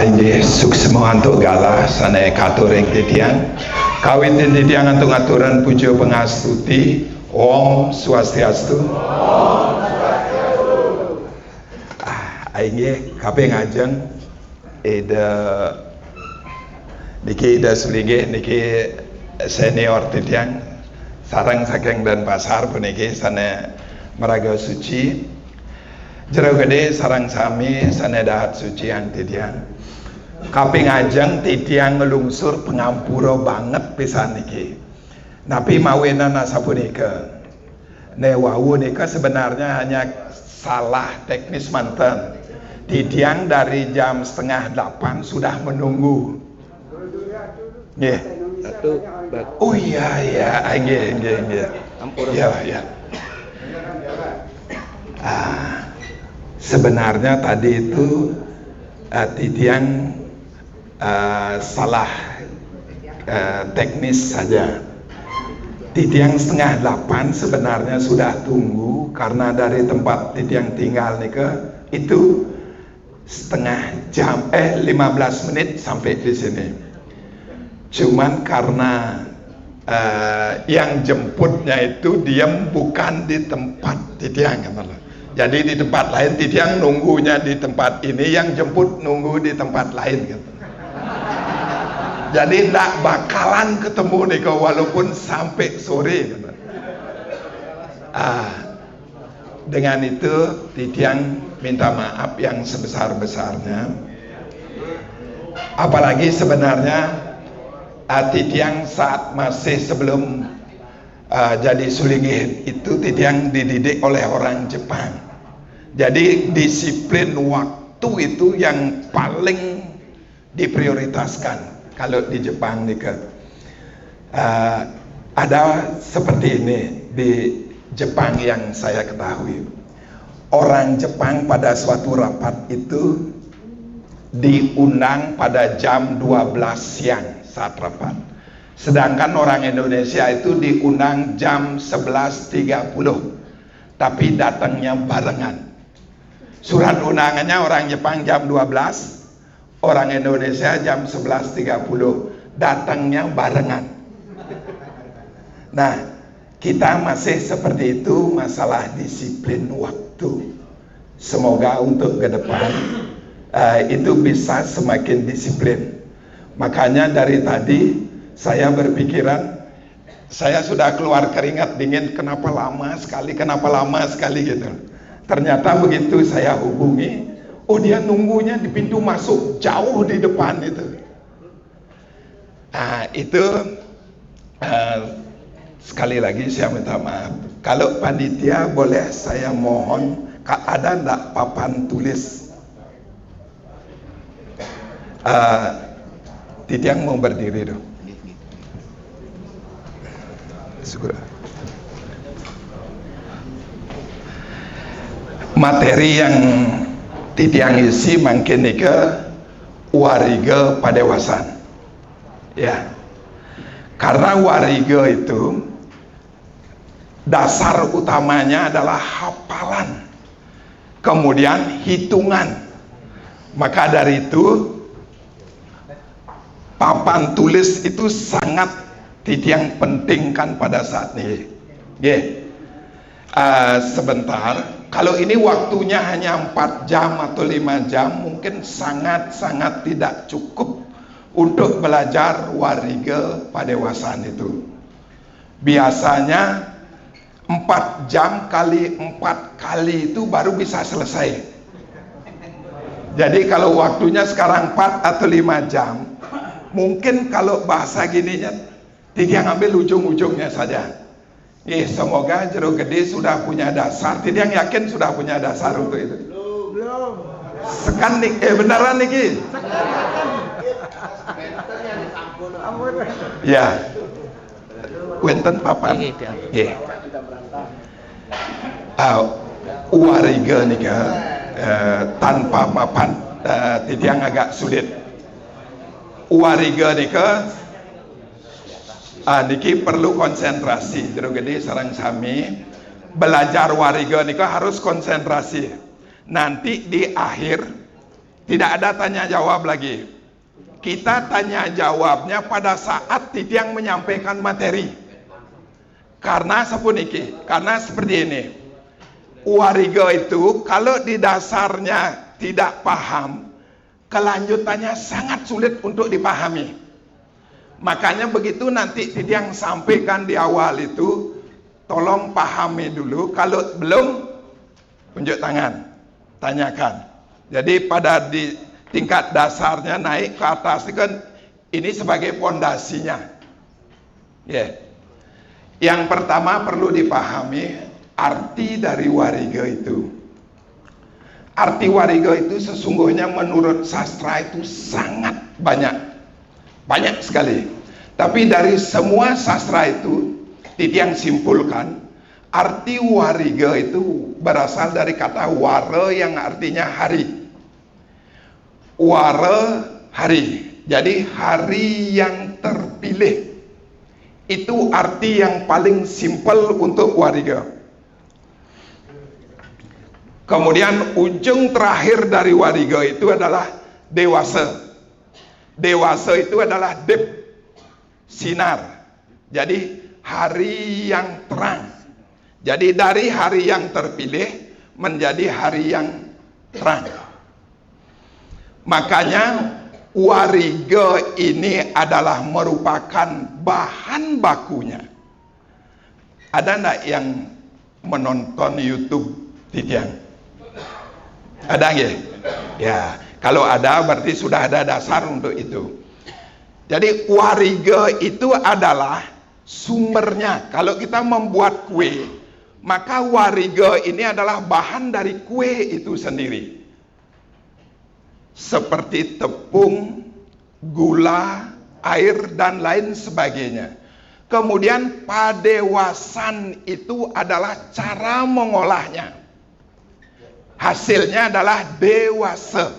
Inggih suksema antuk galah sane katuring titiang kawin titiang antuk ngaturan puja pengastuti Om Swastiastu. Inggih kabeh ngajeng niki sulinggih niki senior titiang sareng saking Denpasar puniki sane meraga suci jero gede sarang sami sane dahat suci yang titiang kaping ajeng titiang ngelungsur pengampura banget pisan niki napi mawenan asapunika ne wau nika sebenarnya hanya salah teknis manten titiang dari jam 7:30 sudah menunggu nggih oh iya nggih ya sebenarnya tadi itu titiang salah teknis saja. Titiang 7:30 sebenarnya sudah tunggu karena dari tempat titiang tinggal nih itu setengah jam 15 menit sampai di sini. Cuman karena yang jemputnya itu diam bukan di tempat titiang jadi di tempat lain titiang nunggunya di tempat ini, yang jemput nunggu di tempat lain gitu. Jadi tidak bakalan ketemu nih walaupun sampai sore gitu. Dengan itu titiang minta maaf yang sebesar-besarnya. Apalagi sebenarnya titiang saat masih sebelum jadi sulinggih itu titiang dididik oleh orang Jepang. Jadi disiplin waktu itu yang paling diprioritaskan kalau di Jepang nih ada seperti ini di Jepang yang saya ketahui. Orang Jepang pada suatu rapat itu diundang pada jam 12 siang saat rapat. Sedangkan orang Indonesia itu diundang jam 11.30, tapi datangnya barengan. Surat undangannya orang Jepang jam 12, orang Indonesia jam 11.30, datangnya barengan. Nah, kita masih seperti itu, masalah disiplin waktu. Semoga untuk ke depan itu bisa semakin disiplin. Makanya dari tadi saya berpikiran, saya sudah keluar keringat dingin, kenapa lama sekali gitu. Ternyata begitu saya hubungi, oh dia nunggunya di pintu masuk jauh di depan itu. Itu sekali lagi saya minta maaf. Kalau panitia boleh saya mohon, ada enggak papan tulis? Titiang mau berdiri dong. Syukur. Materi yang titiang isi mungkin nika wariga padewasan. Ya. Karena wariga itu dasar utamanya adalah hafalan. Kemudian hitungan. Maka dari itu papan tulis itu sangat titiang pentingkan pada saat ini. Sebentar. Kalau ini waktunya hanya 4 jam atau 5 jam, mungkin sangat-sangat tidak cukup untuk belajar wariga padewasan itu. Biasanya 4 jam kali 4 kali itu baru bisa selesai. Jadi kalau waktunya sekarang 4 atau 5 jam, mungkin kalau bahasa gininya titiang ambil ujung-ujungnya saja. Semoga jero gede sudah punya dasar. Titiang yakin sudah punya dasar untuk itu. Belum. Sekan nih, beneran nih. Ya. Wenten papan. Wariga nih tanpa papan titiang agak sulit. Wariga nih niki perlu konsentrasi. Jero gede sareng sami belajar wariga nika harus konsentrasi. Nanti di akhir Tidak ada tanya jawab lagi. Kita tanya jawabnya pada saat titiang menyampaikan materi. Karena seperti ini. Wariga itu kalau di dasarnya tidak paham, kelanjutannya sangat sulit untuk dipahami. Makanya begitu nanti titiang sampaikan di awal itu, tolong pahami dulu. Kalau belum, tunjuk tangan, tanyakan. Jadi pada di tingkat dasarnya naik ke atas itu kan ini sebagai pondasinya. Yang pertama perlu dipahami arti dari wariga itu. Arti wariga itu sesungguhnya menurut sastra itu sangat banyak sekali. Tapi dari semua sastra itu titiang simpulkan arti wariga itu berasal dari kata wara yang artinya hari. Wara hari. Jadi hari yang terpilih. Itu arti yang paling simpel untuk wariga. Kemudian ujung terakhir dari wariga itu adalah dewasa. Dewasa itu adalah dep, sinar. Jadi hari yang terang. Jadi dari hari yang terpilih menjadi hari yang terang. Makanya wariga ini adalah merupakan bahan bakunya. Ada enggak yang menonton YouTube titiang? Ada nggih? Ya, kalau ada berarti sudah ada dasar untuk itu. Jadi wariga itu adalah sumbernya. Kalau kita membuat kue, maka wariga ini adalah bahan dari kue itu sendiri. Seperti tepung, gula, air, dan lain sebagainya. Kemudian padewasan itu adalah cara mengolahnya. Hasilnya adalah dewasa.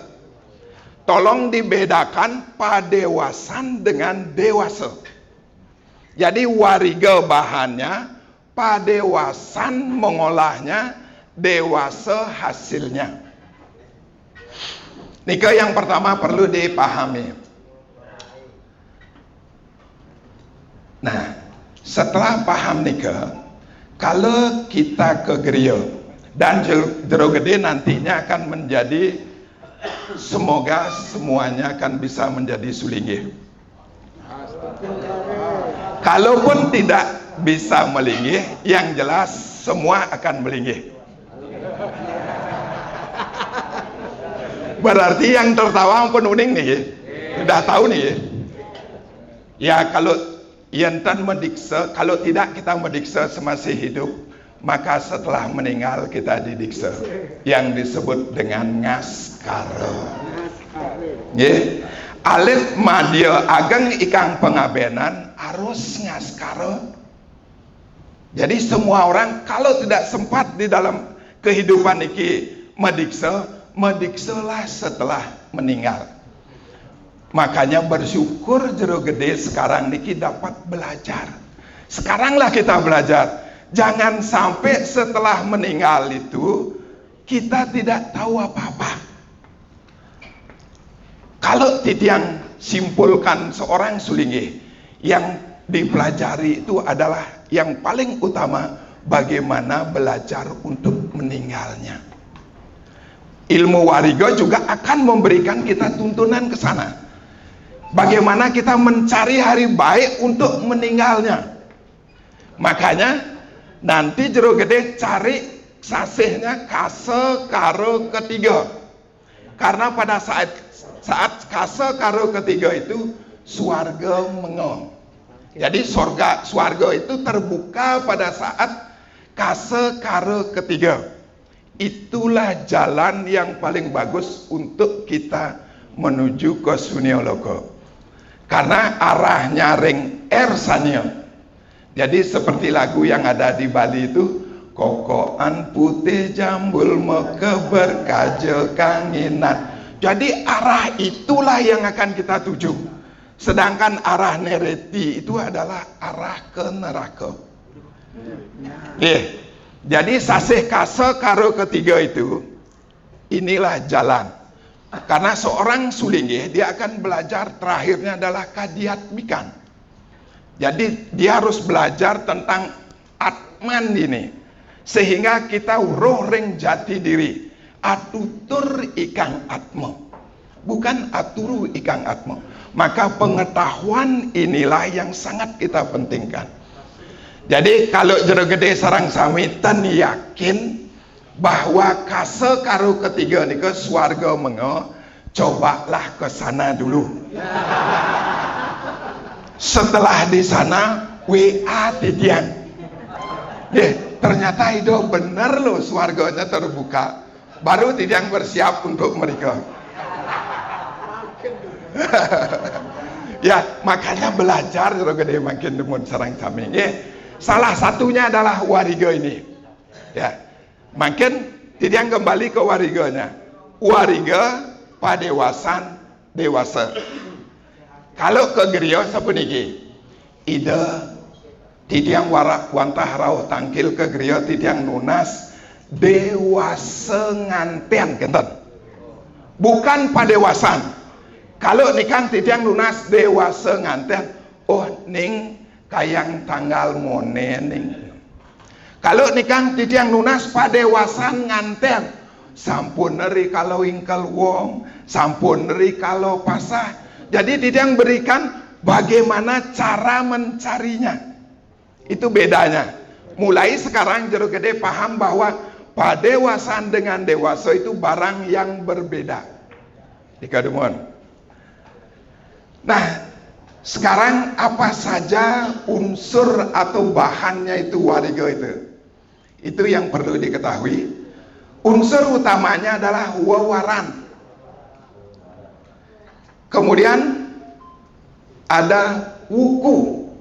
Tolong dibedakan padewasan dengan dewasa. Jadi wariga bahannya, padewasan mengolahnya, dewasa hasilnya. Nika yang pertama perlu dipahami. Nah, setelah paham nika, kalau kita ke gereja dan jero gede nantinya akan menjadi, semoga semuanya akan bisa menjadi sulinggih. Kalaupun tidak bisa melinggih, yang jelas semua akan melinggih. Berarti yang tertawa pun uning nih, sudah tahu nih. Ya kalau yantan mendiksa, kalau tidak kita mendiksa semasih hidup, maka setelah meninggal kita didiksa, yang disebut dengan ngaskara. Nggih. Alif madya ageng ikang pengabenan harus ngaskara. Jadi semua orang kalau tidak sempat di dalam kehidupan iki mediksalah setelah meninggal. Makanya bersyukur jero gede sekarang niki dapat belajar. Sekaranglah kita belajar. Jangan sampai setelah meninggal itu kita tidak tahu apa-apa. Kalau titiang simpulkan seorang sulinggih, yang dipelajari itu adalah yang paling utama bagaimana belajar untuk meninggalnya. Ilmu wariga juga akan memberikan kita tuntunan ke sana. Bagaimana kita mencari hari baik untuk meninggalnya. Makanya nanti jero gede cari sasihnya kase karo ketiga. Karena pada saat kase karo ketiga itu swarga mengo. Jadi swarga itu terbuka pada saat kase karo ketiga. Itulah jalan yang paling bagus untuk kita menuju ke Sunyoloka. Karena arahnya ring ersanya. Jadi seperti lagu yang ada di Bali itu, kokoan putih jambul mekeber kaje kanginan. Jadi arah itulah yang akan kita tuju. Sedangkan arah nereti itu adalah arah ke neraka. Jadi sasih kase karo ketiga itu, inilah jalan. Karena seorang sulinggih dia akan belajar terakhirnya adalah kadiatmikan. Jadi dia harus belajar tentang atman ini, sehingga kita roh ring jati diri. Atutur ikang atmo, bukan aturu ikang atmo. Maka pengetahuan inilah yang sangat kita pentingkan. Jadi kalau jero gede sarang sami ten yakin bahwa kase karo ketiga nika swarga mengo, cobalah ke sana dulu. Setelah di sana WA titian. Ternyata itu benar loh, swarganya terbuka. Baru titian bersiap untuk mereka. Ya, makanya belajar jero gede makin demun sarang sami. Salah satunya adalah wariga ini. Ya. Makin tidak kembali ke wariganya. Wariga padewasan dewasa. Kalau ke gereja sapuniki, ide tidak warak wantah rauh tangkil ke gereja tidak nunas dewasa nganten kenten. Bukan padewasan. Kalau nikah tidak lunas dewasa nganten, oh ning kayang tanggal mone ning. Kalau nikah titiang lunas padewasan nganten, sampun neri kalau ingkel wong, sampun neri kalau pasah. Jadi titiang berikan bagaimana cara mencarinya. Itu bedanya. Mulai sekarang jero gede paham bahwa padewasan dengan dewasa itu barang yang berbeda. Dikadumon. Nah, sekarang apa saja unsur atau bahannya itu wariga itu? Itu yang perlu diketahui. Unsur utamanya adalah wawaran. Kemudian ada wuku.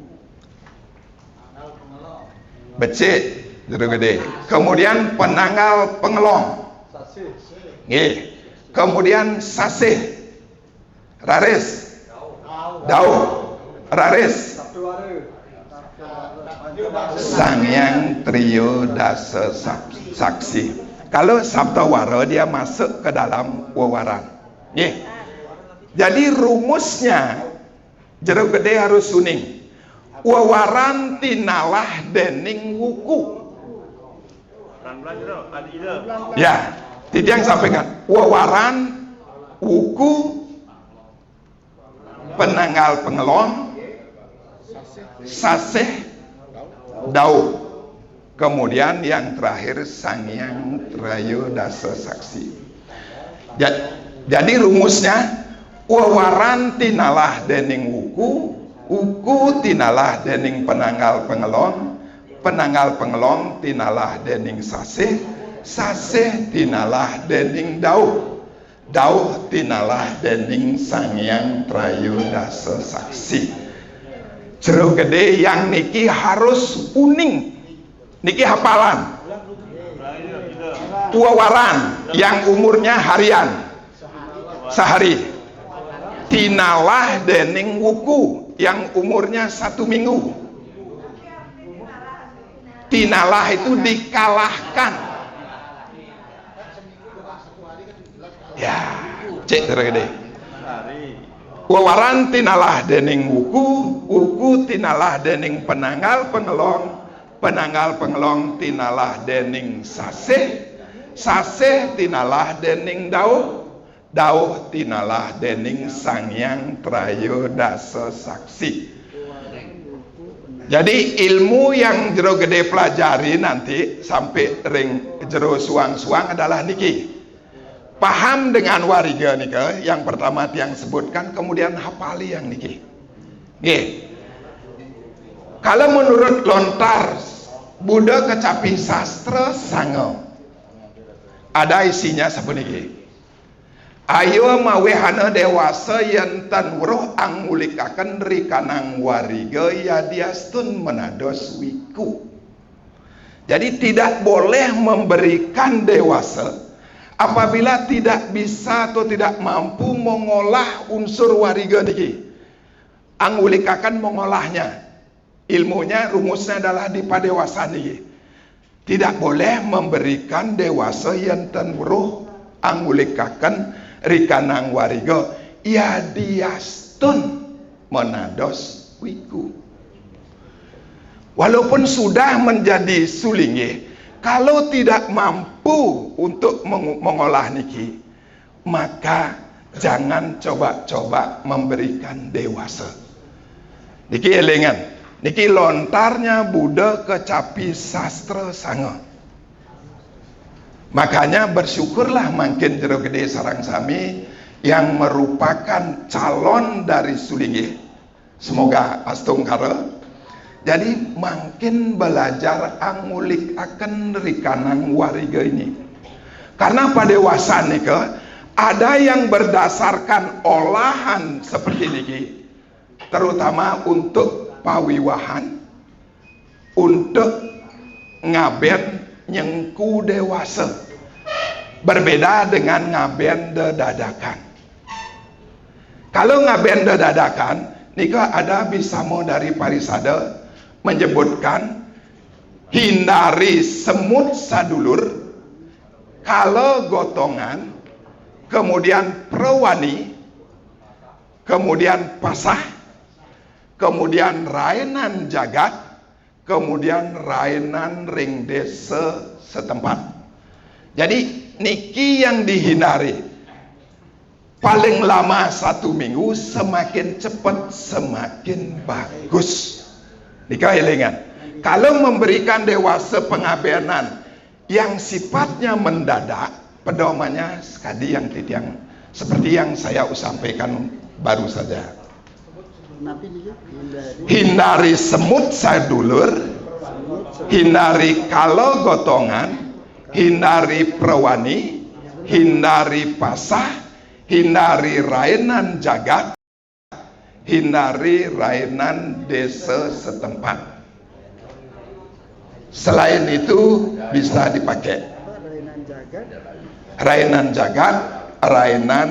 Becik, jero gede. Kemudian penanggal pengelong. Nggih. Kemudian sasih. Raris. Dauh. Raris. Sangyang Trio Dasa Saksi. Kalau Sabtawara dia masuk ke dalam wawaran. Jadi rumusnya jero gede harus suning. Wawaran tinalah dening wuku. Ya, Titiang sampaikan. Wawaran, wuku, penanggal pengelong, saseh, dauh. Kemudian yang terakhir Sangyang Trayo Dasa Saksi. Jadi rumusnya wawaran tinalah dening wuku, wuku tinalah dening penanggal pengelong, penanggal pengelong tinalah dening saseh, saseh tinalah dening dauh, dauh tinalah dening Sangyang Trayo Dasa Saksi. Jero gede yang niki harus uning. Niki hafalan. Wawaran yang umurnya harian, sehari. Tinalah dening wuku yang umurnya 1 minggu. Tinalah itu dikalahkan. Ya, cek gede. Wawaran tinalah dening wuku, wuku tinalah dening penanggal pengelong, penanggal pengelong tinalah dening saseh, saseh tinalah dening dauh, dauh tinalah dening Sangyang Trayo Dasa Saksi. Jadi ilmu yang jero gede pelajari nanti sampai ring jero suang-suang adalah niki. Paham dengan wariga nika, yang pertama tiang sebutkan, kemudian hafali yang niki. Nggih. Kalau menurut lontar Buddha kecapi sastra sango, ada isinya sapuniki. Ayo mawehana dewasa yen tan weruh angulikaken rikanang wariga yadiastun menados wiku. Jadi tidak boleh memberikan dewasa apabila tidak bisa atau tidak mampu mengolah unsur wariga niki. Angulikakan mengolahnya. Ilmunya, rumusnya adalah di padewasan niki. Tidak boleh memberikan dewasa yang ten weruh angulikaken rikanang warigo ya diastun menados wiku. Walaupun sudah menjadi sulingge, kalau tidak mampu untuk mengolah niki, maka jangan coba-coba memberikan dewasa. Niki elengan, niki lontarnya Buddha kecapi sastra sanga. Makanya bersyukurlah makin jero gede sarang sami yang merupakan calon dari sulingge. Semoga astung kara. Jadi makin belajar angulik akan rikanang wariga ini. Karena pada dewasa nika ada yang berdasarkan olahan seperti ini, terutama untuk pawiwahan, untuk ngaben nyengku dewasa, berbeda dengan ngaben dadakan. Kalau ngaben dadakan, nika ada bisamo dari Parisada menyebutkan hindari semut sadulur, kalau gotongan, kemudian perwani, kemudian pasah, kemudian rainan jagat, kemudian rainan ring desa setempat. Jadi niki yang dihindari. Paling lama 1 minggu, semakin cepat semakin bagus. Nika elingan. Kalau memberikan dewasa pengabenan yang sifatnya mendadak, pedomannya sekali yang titiang seperti yang saya sampaikan baru saja. Hindari semut sadulur, hindari kalau gotongan, hindari perwani, hindari pasah, hindari rainan jagat, hindari rainan desa setempat. Selain itu bisa dipakai rainan jagat, rainan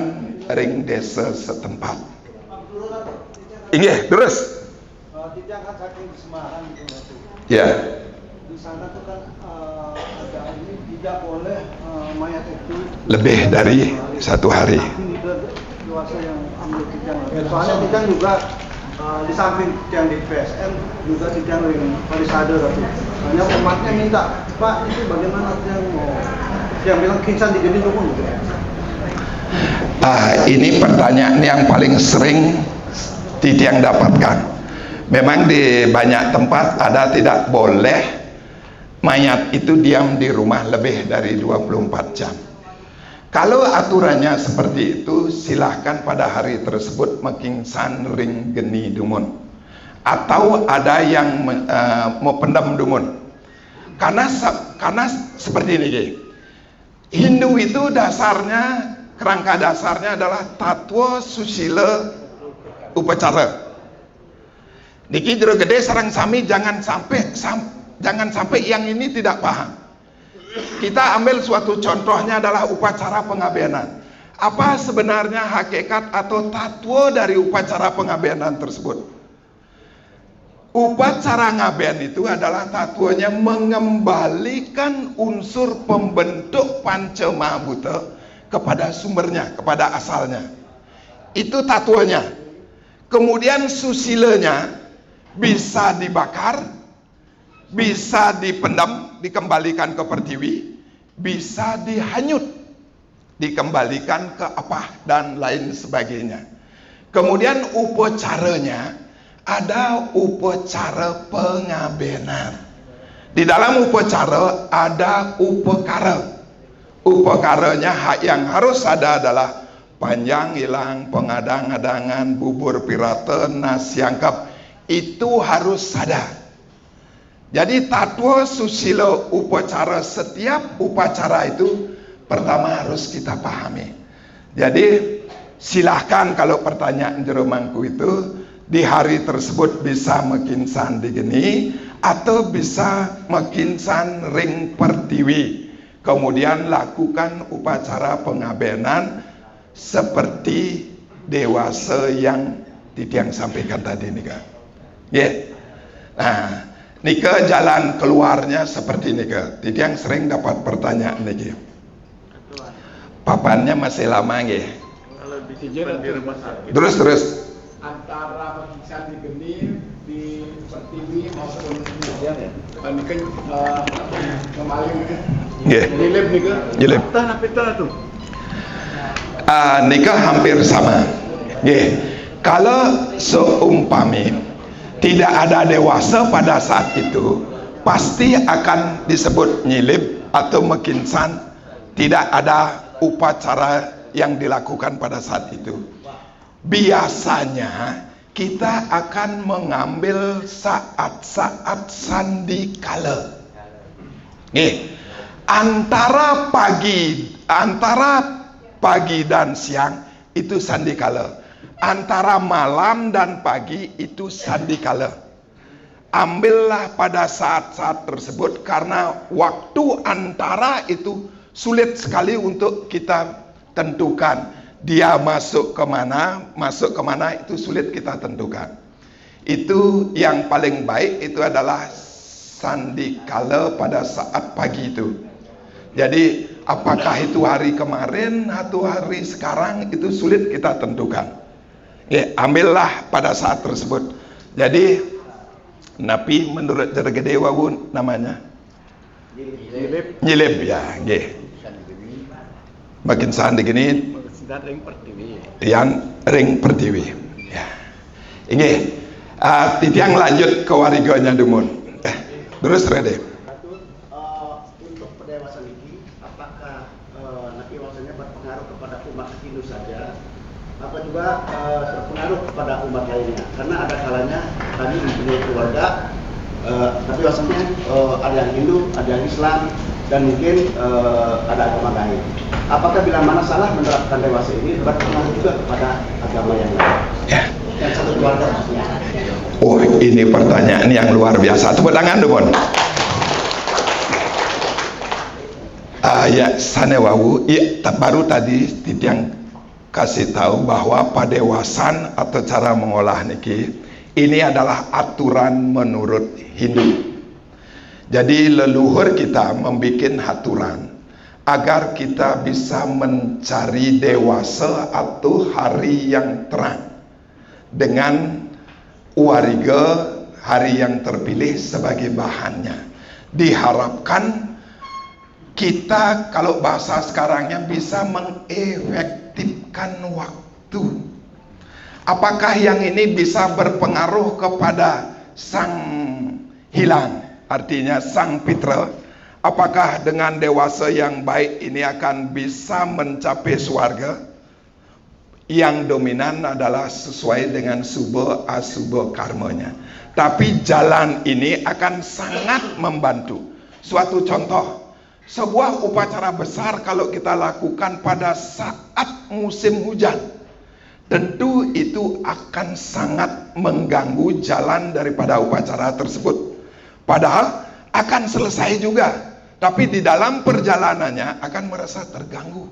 ring desa setempat. Inggih, terus. Tidak akan saking Semarang itu. Ya. Di sana tuh kan ada ini tidak boleh mayat itu lebih dari 1 hari. Dewasa yang ambil kijang. Soalnya kijang juga di samping kijang di PSM juga kijang yang Parisada tapi hanya umatnya minta, Pak itu bagaimana yang mau yang bilang kinsan di gini dukun gitu. Ini pertanyaan yang paling sering titiang dapatkan. Memang di banyak tempat ada tidak boleh mayat itu diam di rumah lebih dari 24 jam. Kalau aturannya seperti itu, silahkan pada hari tersebut mekingsan ring geni dumun, atau ada yang mau pendam dumun. Karena seperti ini, Hindu itu dasarnya, kerangka dasarnya adalah tatwa susila upacara. Niki jero gede sarang sami jangan sampai yang ini tidak paham. Kita ambil suatu contohnya adalah upacara pengabenan. Apa sebenarnya hakikat atau tatwa dari upacara pengabenan tersebut? Upacara ngaben itu adalah tatwanya mengembalikan unsur pembentuk Pancamahabhuta kepada sumbernya, kepada asalnya. Itu tatwanya. Kemudian susilanya bisa dibakar, bisa dipendam, dikembalikan ke pertiwi, bisa dihanyut, dikembalikan ke apa dan lain sebagainya. Kemudian upacaranya ada upacara pengabenan. Di dalam upacara ada upakara. Upakaranya yang harus ada adalah panjang hilang, pengadang-adangan, bubur pirata, nasi angkap. Itu harus ada. Jadi tatwa susila upacara, setiap upacara itu pertama harus kita pahami. Jadi silahkan kalau pertanyaan jero mangku itu di hari tersebut bisa mekinsan digeni atau bisa mekinsan ring pertiwi. Kemudian lakukan upacara pengabenan seperti dewasa yang titiang sampaikan tadi nika. Nah, nika jalan keluarnya seperti nika. Titiang sering dapat pertanyaan niki. Papannya masih lama nggih. Terus. Antara perpisahan di Geni di Pertiwi maupun ini kan kemarin Nyilip nih ke Nyilip. Pita tuh. Nikah hampir sama. Kalau seumpami tidak ada dewasa pada saat itu, pasti akan disebut nyilip atau mekinsan. Tidak ada upacara yang dilakukan pada saat itu. Biasanya kita akan mengambil saat-saat sandikala. Antara pagi dan siang itu sandikala. Antara malam dan pagi itu sandikala. Ambillah pada saat-saat tersebut, karena waktu antara itu sulit sekali untuk kita tentukan. Dia masuk kemana itu sulit kita tentukan. Itu yang paling baik itu adalah sandikala pada saat pagi itu. Jadi apakah itu hari kemarin atau hari sekarang itu sulit kita tentukan. Ambillah pada saat tersebut. Jadi napi menurut Jergede wawu namanya nyilip ya. Makin sandi gini yang ring pertiwi ya. Ini titiang lanjut ke wariganya dumun. Terus Rede. Untuk pendewasaan ini, apakah nanti wasanya berpengaruh kepada umat Hindu saja, apa juga berpengaruh kepada umat lainnya? Karena ada kalanya kami mempunyai keluarga, tapi wasanya ada yang Hindu, ada yang Islam, dan mungkin ada agama lain. Apakah bila mana salah menerapkan dewasa ini berpengaruh juga kepada agama yang lain? Ya. Yang satu keluarga maksudnya. Oh, ini pertanyaan yang luar biasa. Tepuk tangan dulu. Ya, sanewawu. Ya, baru tadi Titiang kasih tahu bahwa padewasan atau cara mengolah niki ini adalah aturan menurut Hindu. Jadi leluhur kita membuat aturan agar kita bisa mencari dewasa atau hari yang terang dengan wariga hari yang terpilih sebagai bahannya. Diharapkan kita, kalau bahasa sekarangnya, bisa mengefektifkan waktu. Apakah yang ini bisa berpengaruh kepada sang hilang, artinya sang pitra? Apakah dengan dewasa yang baik ini akan bisa mencapai swarga? Yang dominan adalah sesuai dengan subha asubha karmanya. Tapi jalan ini akan sangat membantu. Suatu contoh, sebuah upacara besar kalau kita lakukan pada saat musim hujan, tentu itu akan sangat mengganggu jalan daripada upacara tersebut. Padahal akan selesai juga, tapi di dalam perjalanannya akan merasa terganggu.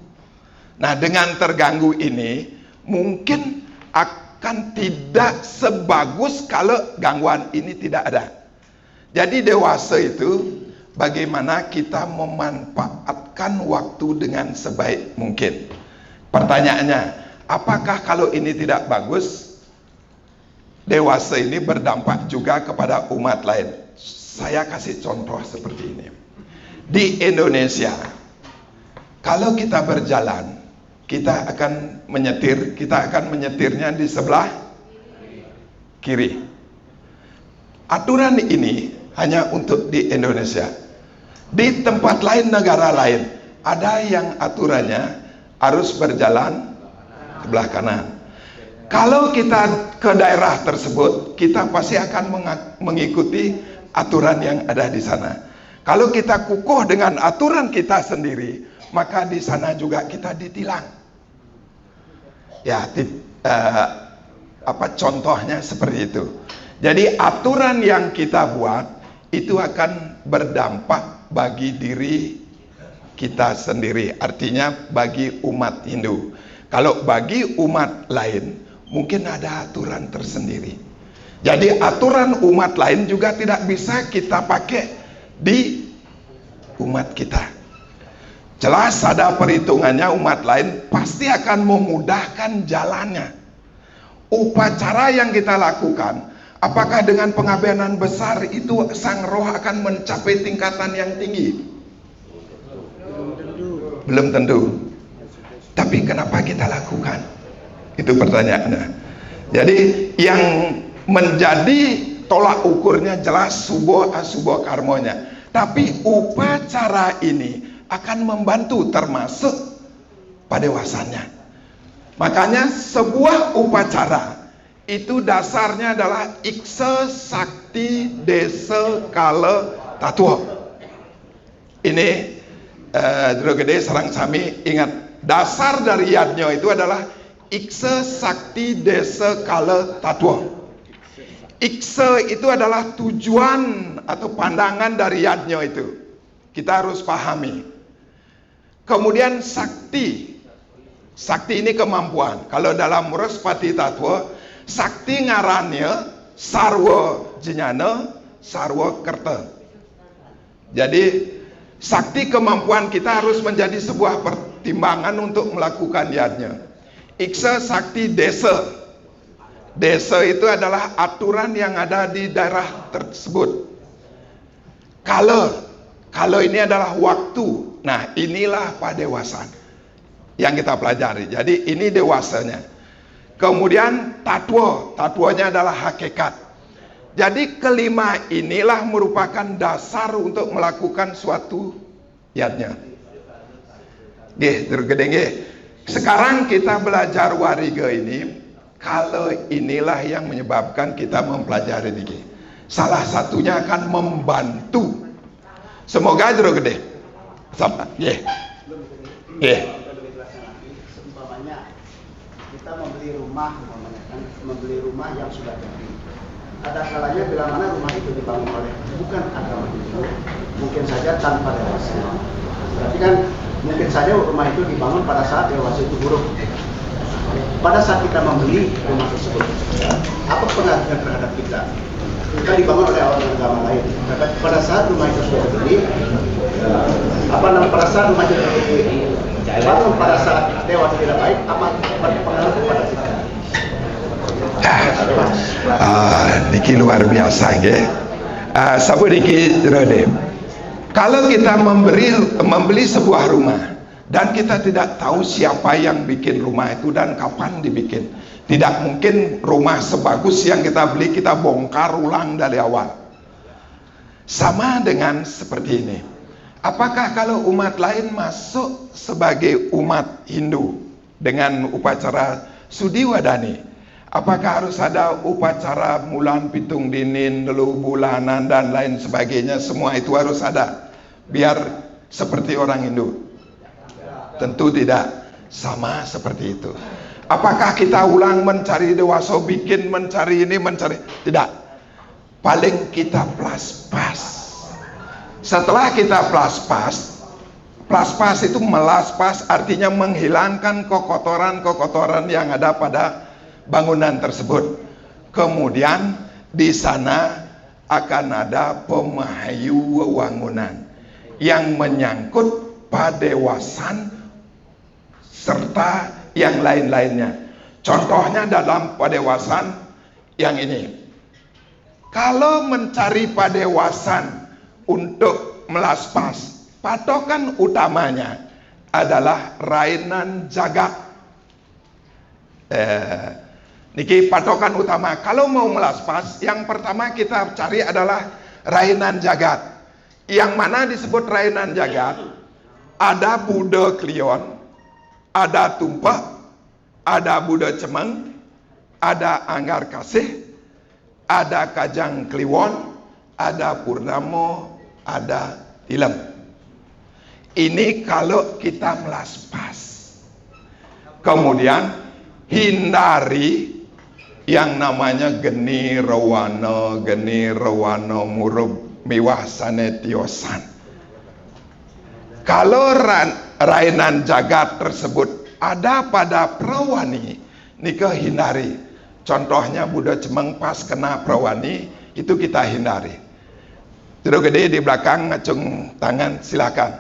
Nah, dengan terganggu ini mungkin akan tidak sebagus kalau gangguan ini tidak ada. Jadi dewasa itu bagaimana kita memanfaatkan waktu dengan sebaik mungkin. Pertanyaannya, apakah kalau ini tidak bagus, dewasa ini berdampak juga kepada umat lain? Saya kasih contoh seperti ini. Di Indonesia, kalau kita berjalan, kita akan menyetirnya di sebelah kiri. Aturan ini hanya untuk di Indonesia. Di tempat lain, negara lain, ada yang aturannya harus berjalan sebelah kanan. Kalau kita ke daerah tersebut, kita pasti akan mengikuti aturan yang ada di sana. Kalau kita kukuh dengan aturan kita sendiri, maka di sana juga kita ditilang. Ya, contohnya seperti itu. Jadi aturan yang kita buat itu akan berdampak bagi diri kita sendiri, artinya bagi umat Hindu. Kalau bagi umat lain mungkin ada aturan tersendiri. Jadi aturan umat lain juga tidak bisa kita pakai di umat kita. Jelas ada perhitungannya, umat lain pasti akan memudahkan jalannya. Upacara yang kita lakukan, apakah dengan pengabdian besar itu sang roh akan mencapai tingkatan yang tinggi? Belum tentu. Tapi kenapa kita lakukan? Itu pertanyaannya. Jadi yang menjadi tolak ukurnya jelas subo asubo karmonya. Tapi upacara ini akan membantu termasuk padewasannya. Makanya sebuah upacara itu dasarnya adalah iksa sakti desa kala tatwa. Ini Jero Gede sareng sami ingat, dasar dari yadnya itu adalah iksa sakti desa kala tatwa. Iksa itu adalah tujuan atau pandangan dari yadnya itu. Kita harus pahami. Kemudian sakti. Sakti ini kemampuan. Kalau dalam Muraspati Tatwa, sakti ngarannya sarwa jinyana, sarwa kerta. Jadi sakti kemampuan kita harus menjadi sebuah pertimbangan untuk melakukan yadnya. Iksa sakti desa. Desa itu adalah aturan yang ada di daerah tersebut. Kalau ini adalah waktu. Nah, inilah padewasan yang kita pelajari. Jadi ini dewasanya. Kemudian tatwa. Tatwanya adalah hakikat. Jadi kelima inilah merupakan dasar untuk melakukan suatu yadnya. Sekarang kita belajar wariga ini. Kalau inilah yang menyebabkan kita mempelajari ini. Salah satunya akan membantu. Semoga Jero Gede. Sama. Seumpamanya kita membeli rumah, membeli rumah yang sudah jadi. Ada kalanya bila mana rumah itu dibangun oleh bukan agama Hindu, mungkin saja tanpa dewasa. Berarti kan mungkin saja rumah itu dibangun pada saat dewasa itu buruk. Pada saat kita membeli rumah tersebut, apa pengaruhnya terhadap kita? Kita dibangun oleh orang agama lain. Pada saat rumah itu sudah dibeli, pada saat rumah itu dibangun pada saat dewasa tidak baik, apa berpengaruh kepada kita? Niki luar biasa, ya. Sabu niki Rode. Kalau kita membeli sebuah rumah dan kita tidak tahu siapa yang bikin rumah itu dan kapan dibikin, tidak mungkin rumah sebagus yang kita beli kita bongkar ulang dari awal. Sama dengan seperti ini. Apakah kalau umat lain masuk sebagai umat Hindu dengan upacara Sudiwadani, apakah harus ada upacara mulan pitung dinin, dulu bulanan dan lain sebagainya? Semua itu harus ada biar seperti orang Hindu? Tentu tidak. Sama seperti itu. Apakah kita ulang mencari dewasa, bikin mencari ini, mencari? Tidak. Paling kita plus-pas. Setelah kita plus-pas itu melaspas, artinya menghilangkan kokotoran-kokotoran yang ada pada bangunan tersebut. Kemudian di sana akan ada pemahayu wewangunan yang menyangkut padewasan serta yang lain-lainnya. Contohnya dalam padewasan yang ini. Kalau mencari padewasan untuk melaspas, patokan utamanya adalah rainan jagat. Niki patokan utama. Kalau mau melaspas, yang pertama kita cari adalah rainan jagat. Yang mana disebut rainan jagat? Ada Buddha Klion, ada Tumpah, ada Buddha Cemeng, ada Anggar Kasih, ada Kajang Kliwon, ada Purnamo, ada Tilem. Ini kalau kita melaspas. Kemudian hindari yang namanya geni rawana murub miwah sanetiosan. Kalau rainan jagat tersebut ada pada prawani, nika hindari. Contohnya Buddha Cemeng pas kena prawani, itu kita hindari. Jero Gede di belakang ngacung tangan, silakan.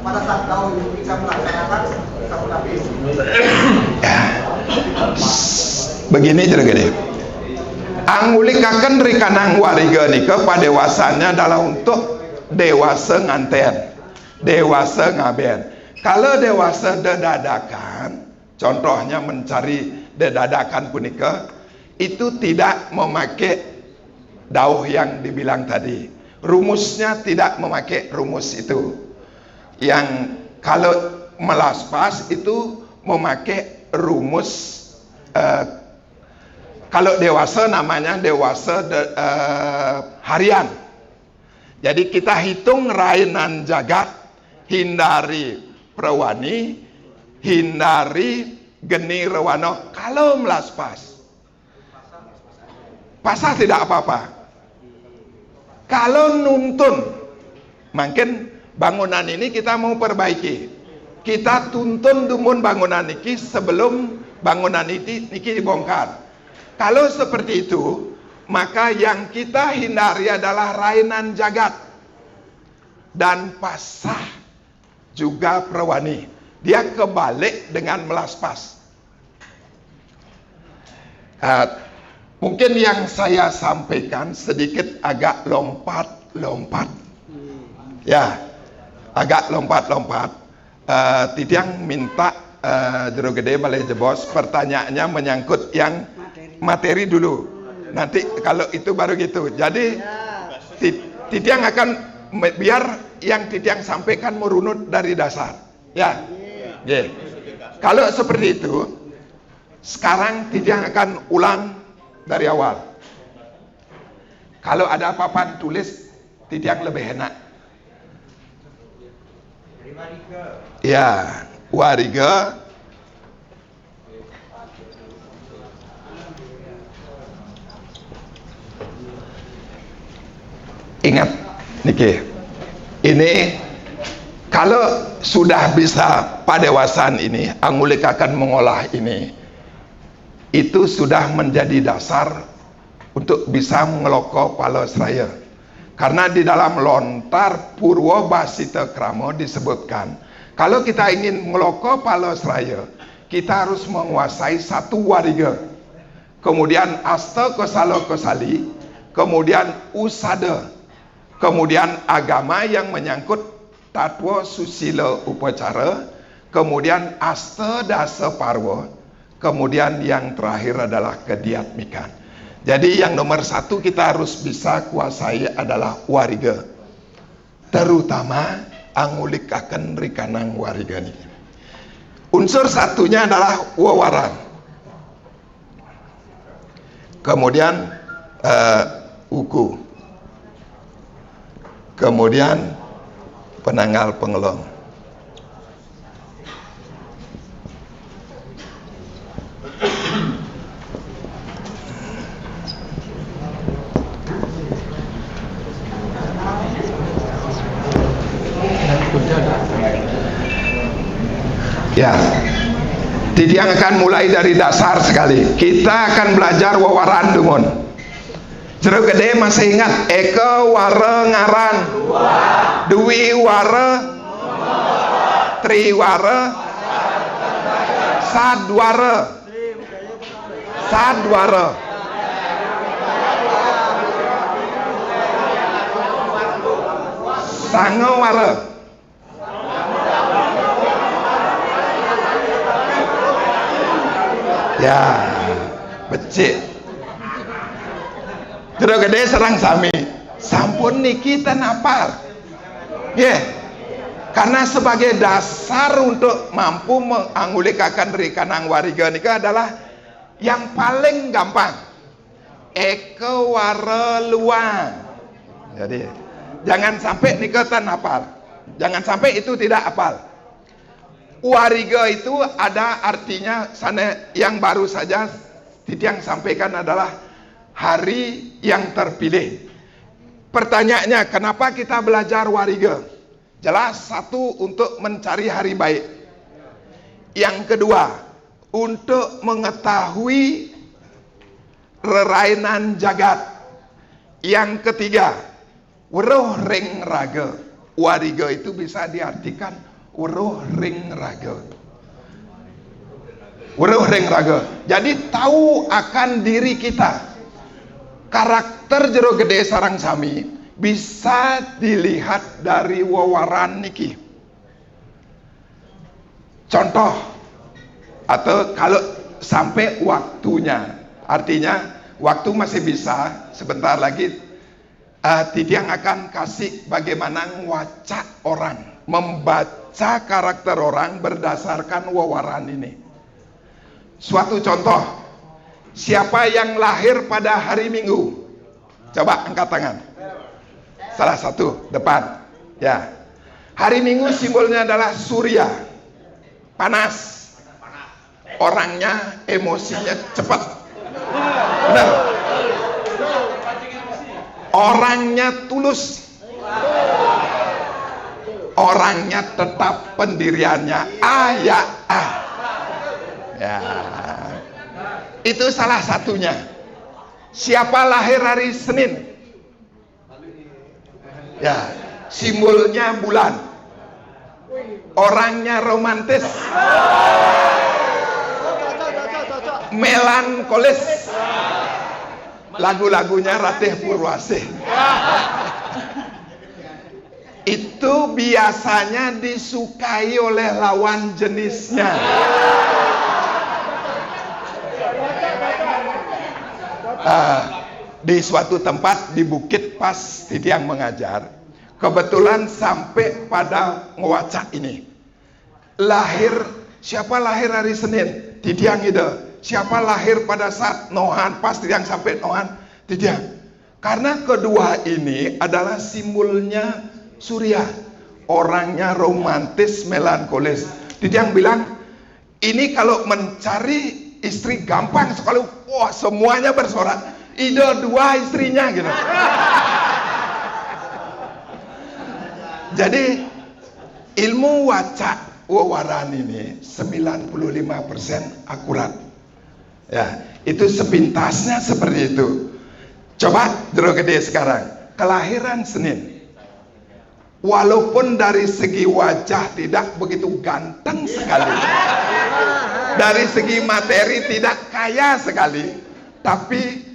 Pada saat kau bisa melaksanakan satu kali. Begini jadi gini. Angulikakan rikanang wariga nika padewasannya adalah untuk dewasa nganten, dewasa ngaben. Kalau dewasa dedadakan, contohnya mencari dedadakan punika, itu tidak memakai dauh yang dibilang tadi. Rumusnya tidak memakai rumus itu. Yang kalau melaspas itu memakai rumus kalau dewasa namanya dewasa harian. Jadi kita hitung rainan jagat, hindari prawani, hindari geni rewano. Kalau melaspas, pasah tidak apa-apa. Kalau nuntun, mungkin bangunan ini kita mau perbaiki. Kita tuntun dumun bangunan ini sebelum bangunan ini dibongkar. Kalau seperti itu, maka yang kita hindari adalah rainan jagat dan pasah juga prawani. Dia kebalik dengan melaspas. Mungkin yang saya sampaikan sedikit agak lompat-lompat. Ya, agak lompat-lompat. Titiang minta jero gede balai jebos, pertanyaannya menyangkut yang materi dulu. Nanti kalau itu baru gitu. Jadi Titiang akan biar yang Titiang sampaikan merunut dari dasar. Ya. Yeah. Kalau seperti itu, sekarang Titiang akan ulang dari awal. Kalau ada papan tulis, Titiang lebih enak. Ya, wariga. Ingat, niki. Ini kalau sudah bisa padewasan ini, Angulik akan mengolah ini. Itu sudah menjadi dasar untuk bisa mengeloko Palesraya. Karena di dalam lontar Purwo Basita Kramo disebutkan, kalau kita ingin mengeloko Palesraya, kita harus menguasai satu wariga, kemudian asta kosalo kosali, kemudian usada, kemudian agama yang menyangkut tatwa susila upacara, kemudian asta dasa parwa, kemudian yang terakhir adalah kediatmikan. Jadi yang nomor satu kita harus bisa kuasai adalah wariga, terutama Angulik akan rikanang wariga ini. Unsur satunya adalah wawaran, kemudian uku, kemudian penanggal pengelong. Ya, Titiang akan mulai dari dasar sekali. Kita akan belajar wawaran dungun. Jero gede masih ingat eka wara ngaran, dwi wara, tri wara, sadwara, sadwara, sangawara. Ya, becik. Jero gede serang sami. Sampun niki ten apal. Yeah. Karena sebagai dasar untuk mampu menganggulikakan rikanang wariga nika adalah yang paling gampang. Eko wara luang. Jadi jangan sampai nika ten apal. Jangan sampai itu tidak apal. Wariga itu ada artinya sana yang baru saja Titiang sampaikan adalah hari yang terpilih. Pertanyaannya, kenapa kita belajar wariga? Jelas, satu untuk mencari hari baik. Yang kedua, untuk mengetahui rerainan jagat. Yang ketiga, Weruh ring raga. Wariga itu bisa diartikan weruh ring raga. Weruh ring raga. Jadi tahu akan diri kita. Karakter jero gede sarang sami bisa dilihat dari wewaran niki. Contoh, atau kalau sampai waktunya, artinya waktu masih bisa, sebentar lagi Tidiang akan kasih bagaimana ngwacak orang, membaca karakter orang berdasarkan wewaran ini. Suatu contoh, siapa yang lahir pada hari Minggu? Coba angkat tangan. Salah satu, depan. Ya. Hari Minggu simbolnya adalah surya. Panas. Orangnya emosinya cepat. Benar. Orangnya tulus. Orangnya tetap pendiriannya ya. Ya. Itu salah satunya. Siapa lahir hari Senin? Ya, simbolnya bulan. Orangnya romantis. Melankolis. Lagu-lagunya Ratih Purwasih. Itu biasanya disukai oleh lawan jenisnya. Di suatu tempat di bukit pas Tidiang mengajar, kebetulan sampai pada ngewacak ini. Siapa lahir hari Senin? Tidiang ide. Siapa lahir pada saat Nohan? Pas Tidiang sampai Nohan, Tidiang. Karena kedua ini adalah simbolnya surya. Orangnya romantis, melankolis. Tidiang bilang, ini kalau mencari istri gampang sekali. Wah, semuanya bersorak. Ide dua istrinya gitu. Jadi ilmu wacak wewaran ini 95% akurat. Ya, itu sepintasnya seperti itu. Coba jero gede sekarang. Kelahiran Senin. Walaupun dari segi wajah tidak begitu ganteng sekali. Dari segi materi tidak kaya sekali. Tapi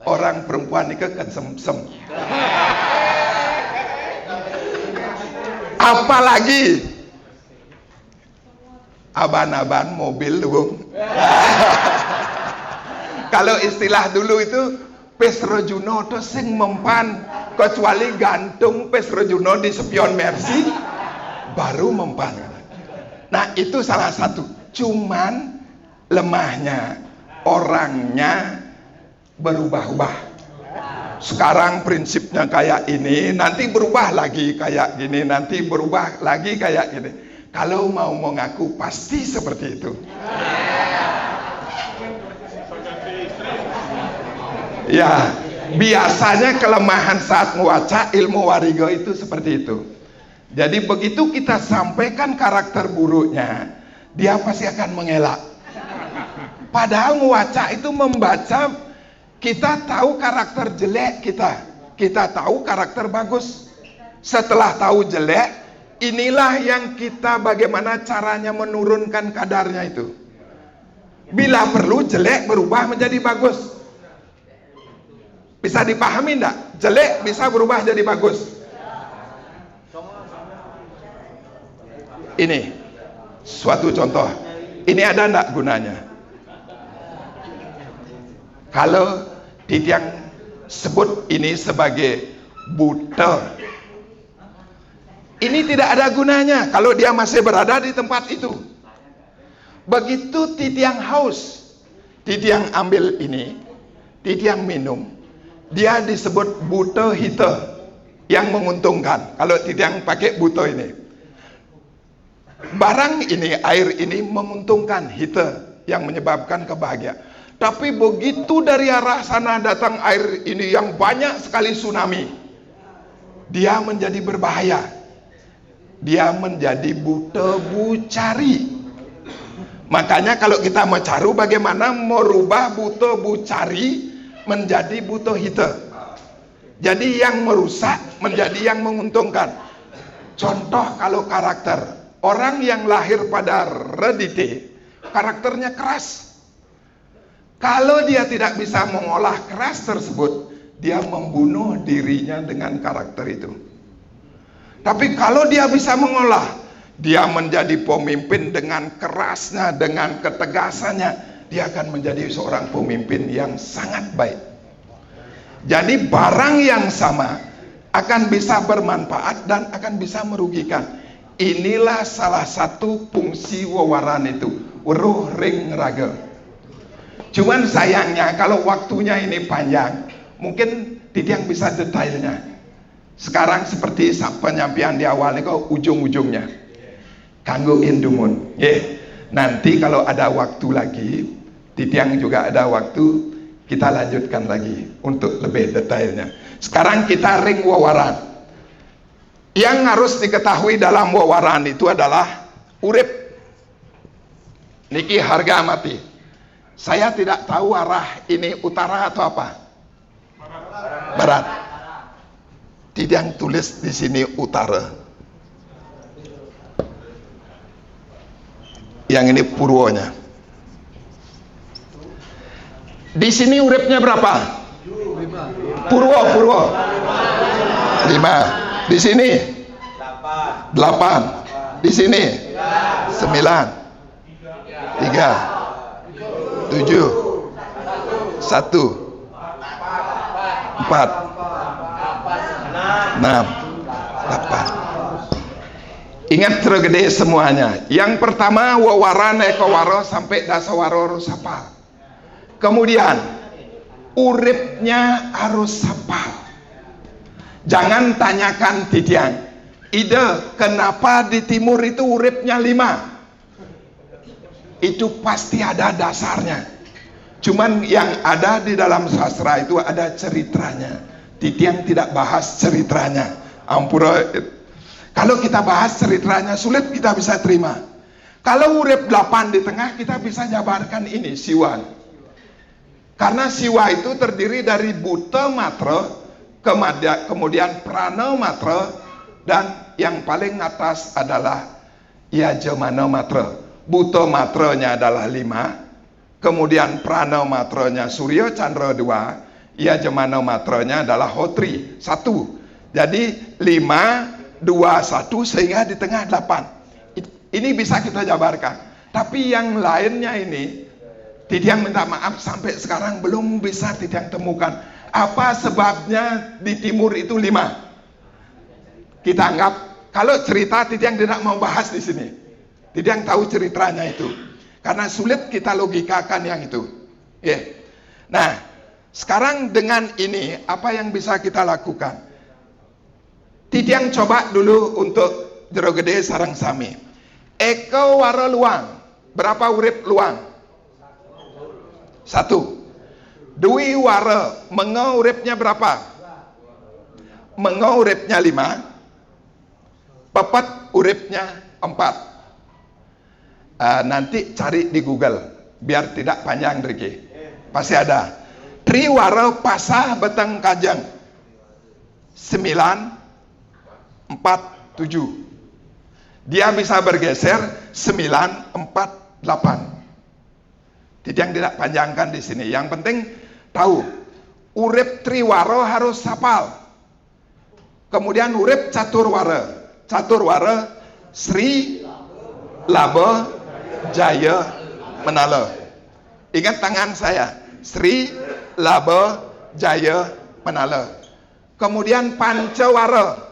orang perempuan ini kesemsem. Apalagi aban-aban mobil dulu. Kalau istilah dulu itu Pesro Juno itu sing mempan, kecuali gantung Pesro Juno di spion Mercy baru mempan. Nah itu salah satu. Cuman lemahnya orangnya berubah-ubah. Sekarang prinsipnya kayak ini, nanti berubah lagi kayak gini, nanti berubah lagi kayak gini. Kalau mau mengaku pasti seperti itu. Ya, biasanya kelemahan saat ngewacak ilmu wariga itu seperti itu. Jadi begitu kita sampaikan karakter buruknya, dia pasti akan mengelak. Padahal ngewacak itu membaca, kita tahu karakter jelek kita tahu karakter bagus. Setelah tahu jelek, inilah yang kita bagaimana caranya menurunkan kadarnya itu. Bila perlu jelek berubah menjadi bagus. Bisa dipahami enggak? Jelek bisa berubah jadi bagus. Ini suatu contoh. Ini ada enggak gunanya? Kalau Tidiang sebut ini sebagai buta, ini tidak ada gunanya kalau dia masih berada di tempat itu. Begitu Tidiang haus, Tidiang ambil ini, Tidiang minum, dia disebut buta hita yang menguntungkan. Kalau Tidiang pakai buta ini, barang ini, air ini menguntungkan hita yang menyebabkan kebahagiaan. Tapi begitu dari arah sana datang air ini yang banyak sekali tsunami, dia menjadi berbahaya. Dia menjadi buta bucari. Makanya kalau kita mencari bagaimana merubah buta bucari menjadi buta hita. Jadi yang merusak menjadi yang menguntungkan. Contoh kalau karakter, orang yang lahir pada Redite, karakternya keras. Kalau dia tidak bisa mengolah keras tersebut, dia membunuh dirinya dengan karakter itu. Tapi kalau dia bisa mengolah, dia menjadi pemimpin dengan kerasnya, dengan ketegasannya, dia akan menjadi seorang pemimpin yang sangat baik. Jadi barang yang sama akan bisa bermanfaat dan akan bisa merugikan. Inilah salah satu fungsi wewaran itu, weruh ring raga. Cuman sayangnya kalau waktunya ini panjang, mungkin tidak bisa detailnya. Sekarang seperti penyampaian di awal ini kok ujung-ujungnya. Kanggo indumun. Nanti kalau ada waktu lagi, Titiang juga ada waktu, kita lanjutkan lagi untuk lebih detailnya. Sekarang kita ring wewaran. Yang harus diketahui dalam wewaran itu adalah urip. Niki harga mati. Saya tidak tahu arah ini utara atau apa. Barat. Tidak tulis di sini utara. Yang ini purwonya. Di sini uripnya berapa? Purwo. 5. Di sini 8. Di sini 9. 3. 7. 1. 4. 6. 8. Ingat tergede semuanya. Yang pertama wewaran ekowaro sampai dasawaro rusapal. Kemudian uripnya harus sapal. Jangan tanyakan Titiang, ide kenapa di timur itu uripnya 5? Itu pasti ada dasarnya. Cuman yang ada di dalam sastra itu ada ceritanya. Titiang tidak bahas ceritanya. Ampura. Kalau kita bahas ceritanya sulit kita bisa terima. Kalau urip 8 di tengah kita bisa jabarkan ini siwa. Karena siwa itu terdiri dari buta matra, kemudian prana matra, dan yang paling atas adalah yajamana matra. Buta matranya adalah 5, kemudian prana matranya Surya Chandra 2, yajamana matranya adalah Hotri 1. Jadi 5, 2, 1 sehingga di tengah 8. Ini bisa kita jabarkan. Tapi yang lainnya ini Titiang minta maaf sampai sekarang belum bisa Titiang temukan. Apa sebabnya di timur itu 5? Kita anggap kalau cerita Titiang tidak mau bahas di sini. Titiang tahu ceritanya itu. Karena sulit kita logikakan yang itu. Nah, sekarang dengan ini apa yang bisa kita lakukan? Titiang coba dulu untuk Jero Gede Sarang Sami. Eko waro luang. Berapa urip luang? 1. Dwi wara mengo uripnya berapa? Mengo uripnya 5. Pepet uripnya 4. Nanti cari di Google biar tidak panjang Riki. Pasti ada. Tri wara pasah beteng kajang 9, 4, 7. Dia bisa bergeser 9, 4, 8. Yang tidak panjangkan di sini. Yang penting tahu urip triwara harus hafal. Kemudian urip caturwara. Caturwara Sri Laba Jaya Menala. Ingat tangan saya. Sri Laba Jaya Menala. Kemudian Pancawara.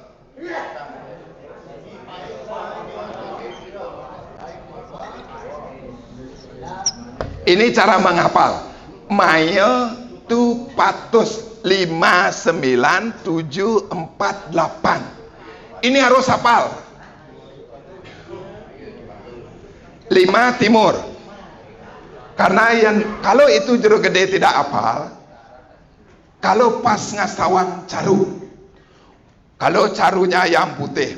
Ini cara menghafal. Maya tu patus 5, 9, 7, 4, 8. Ini harus hafal. 5 timur. Karena yang kalau itu Jero Gede tidak hafal, kalau pas ngasawang caru, kalau carunya yang putih,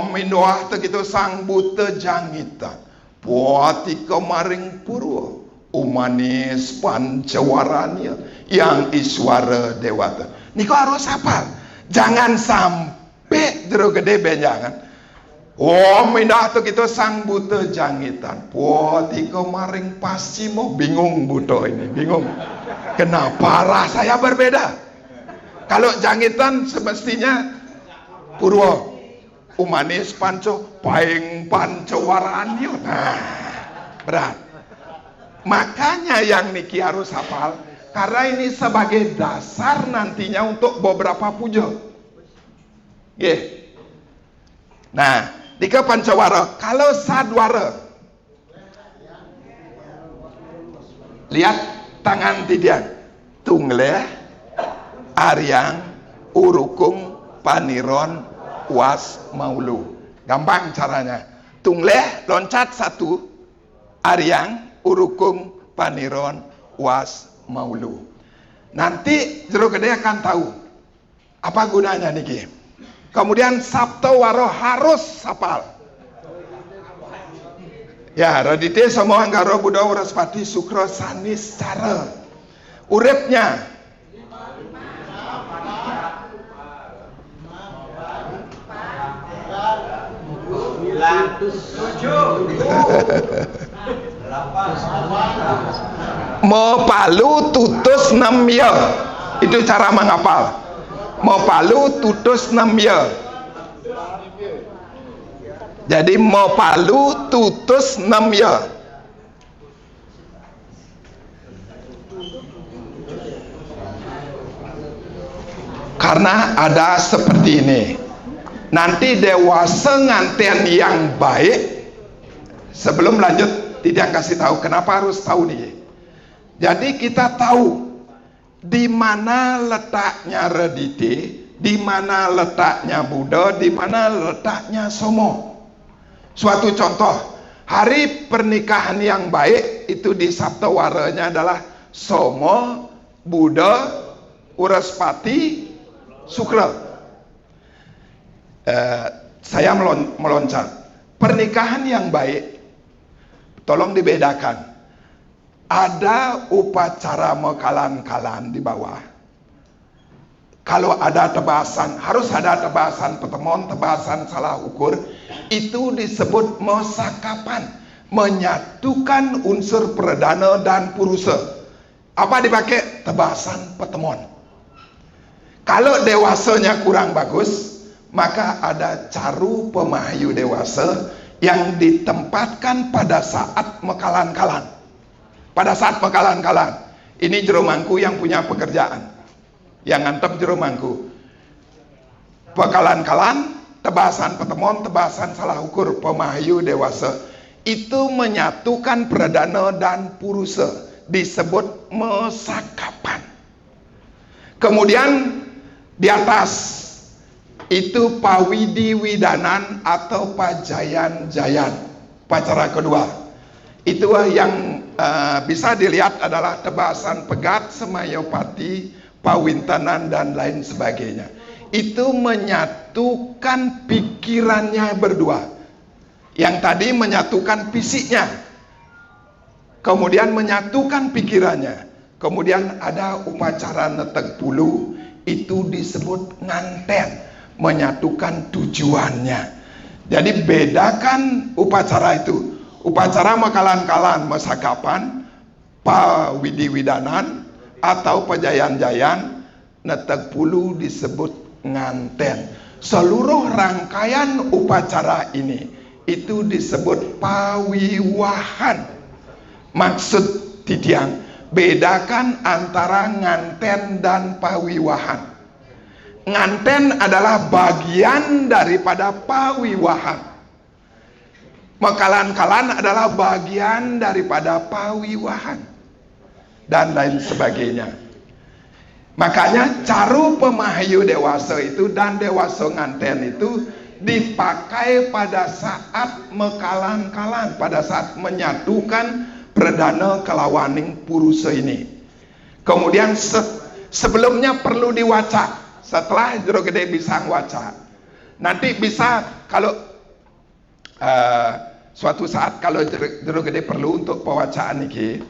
mindoah begitu sang buta jangita. Puati kemaring purwo umanis pancawaranya yang iswara dewata. Niko harus hafal. Jangan sampai jero gede benjangan. Oh, mindah tuh kita sang buta jangitan. Wah, tiko maring pasti mau bingung buto ini, bingung. Kenapa rasanya berbeda? Kalau jangitan semestinya Purwo, Umanis Panco, Paing Panco Waranyo. Nah, berat. Makanya yang niki harus hafal, karena ini sebagai dasar nantinya untuk beberapa pujo. Nah, dika pancawara, kalau sadwara, lihat tangan tidian, tungleh, aryang, urukung, paniron, was, maulu. Gampang caranya. Tungleh loncat satu, aryang, urukung, paniron, was, maulu. Nanti jero gede akan tahu apa gunanya niki. Kemudian Sabto Waro harus hafal. Ya, radite semua anggaro Buddha Waraspati Sukro Sanis cara uripnya. Mau palu tutus 6 ya. Itu cara menghafal. Mau palu tutus 6 ya. Jadi mau palu tutus 6 ya. Karena ada seperti ini. Nanti dewasa nganten yang baik. Sebelum lanjut, tidak kasih tahu kenapa harus tahu nih. Jadi kita tahu di mana letaknya Redite, di mana letaknya Buddha, di mana letaknya Somo. Suatu contoh, hari pernikahan yang baik itu di Saptawaranya adalah Somo, Buddha, Waraspati, Sukra. Saya meloncat. Pernikahan yang baik, tolong dibedakan. Ada upacara mekalan-kalan di bawah. Kalau ada tebasan, harus ada tebasan petemon, tebasan salah ukur. Itu disebut mesakapan, menyatukan unsur perdana dan purusa. Apa dipakai? Tebasan petemon. Kalau dewasanya kurang bagus, maka ada caru pemahayu dewasa yang ditempatkan pada saat mekalan-kalan. Pada saat mekalan-kalan. Ini jeromangku yang punya pekerjaan. Yang ngantep jeromangku. Pekalan-kalan, tebasan petemon, tebasan salah ukur pemahayu dewasa. Itu menyatukan perdana dan purusa. Disebut mesakapan. Kemudian di atas itu pawidi widanan atau pajayan-jayan. Pacara kedua. Itu yang bisa dilihat adalah tebasan pegat, semayopati, pawintanan dan lain sebagainya. Itu menyatukan pikirannya berdua. Yang tadi menyatukan fisiknya. Kemudian menyatukan pikirannya. Kemudian ada upacara netek pulu, itu disebut nganten, menyatukan tujuannya. Jadi bedakan upacara itu. Upacara mekalan-kalan, mesakapan, pawidi-widanan, atau pajayan-jayan, netek pulu disebut nganten. Seluruh rangkaian upacara ini, itu disebut pawiwahan. Maksud tidiang, bedakan antara nganten dan pawiwahan. Nganten adalah bagian daripada pawiwahan. Mekalan-kalan adalah bagian daripada pawiwahan. Dan lain sebagainya. Makanya caru pemahayu dewasa itu dan dewasa nganten itu dipakai pada saat mekalan-kalan. Pada saat menyatukan perdana kelawaning purusa ini. Kemudian sebelumnya perlu diwaca. Setelah jero gede bisa ngwaca. Nanti bisa kalau suatu saat kalau jero gede perlu untuk pewacaan ini,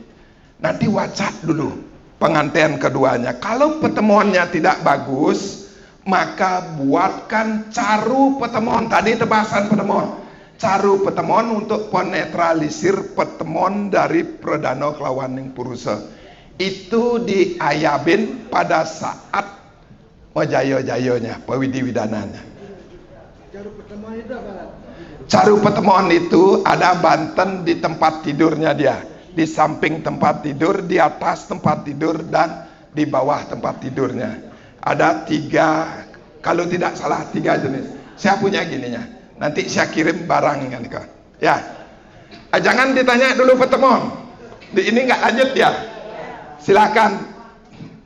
nanti waca dulu. pengantin keduanya. Kalau pertemuannya tidak bagus, maka buatkan caru pertemuan. Tadi tebasan pertemuan. Caru pertemuan untuk penetralisir pertemuan dari perdana kelawan yang purusa. Itu diayabin pada saat majaya-jayanya, pawidi-widananya. Caru pertemuan itu ada banten di tempat tidurnya dia. Di samping tempat tidur, di atas tempat tidur, dan di bawah tempat tidurnya. Ada 3, kalau tidak salah 3 jenis. Saya punya gininya. Nanti saya kirim barangnya nih kan. Ya. Jangan ditanya dulu pertemuan. Ini nggak lanjut ya. Silakan.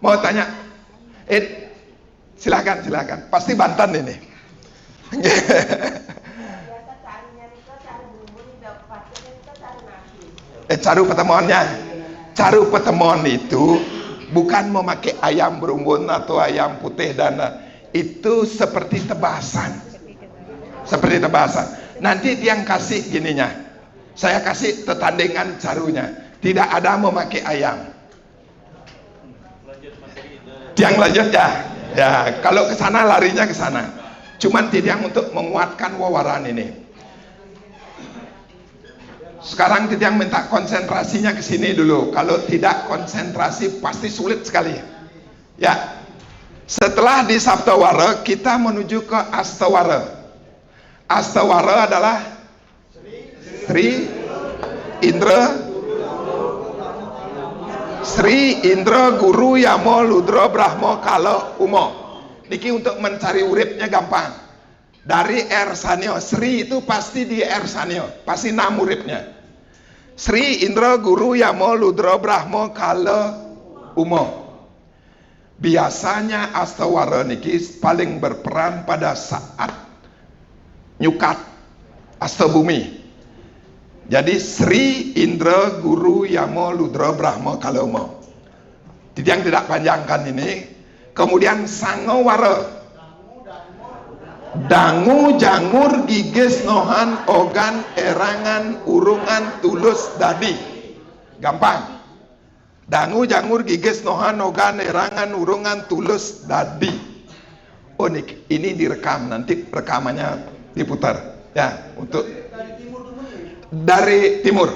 Mau tanya? Silakan. Pasti Banten ini. Caru pertemuannya. Caru pertemuan itu bukan memakai ayam berumbun atau ayam putih dan itu seperti tebasan. Seperti tebasan. Nanti yang kasih gininya. Saya kasih tetandingan carunya. Tidak ada memakai ayam. Yang lanjut ya. Ya, kalau ke sana larinya ke sana. Cuman tidak untuk menguatkan wawaran ini. Sekarang tidak minta konsentrasinya ke sini dulu. Kalau tidak konsentrasi pasti sulit sekali. Ya. Setelah di Saptawara kita menuju ke Astawara. Astawara adalah Sri Indra Guru Yamo Ludra Brahmo Kala Umo. Niki untuk mencari uripnya gampang. Dari Ersanio, Sri itu pasti di Ersanio, pasti 6 uripnya. Sri Indra Guru Yamo Ludra Brahmo Kala Umo. Biasanya Astawara niki paling berperan pada saat nyukat Astabumi. Jadi Sri Indra Guru Yamo Ludra Brahmo Kalomo. Yang tidak panjangkan ini. Kemudian Sangowara. Dangu Jangur Gigis Nohan Ogan Erangan Urungan Tulus Dadi. Gampang. Dangu Jangur Gigis Nohan Ogan Erangan Urungan Tulus Dadi. Oh ini direkam, nanti rekamannya diputar ya untuk dari timur.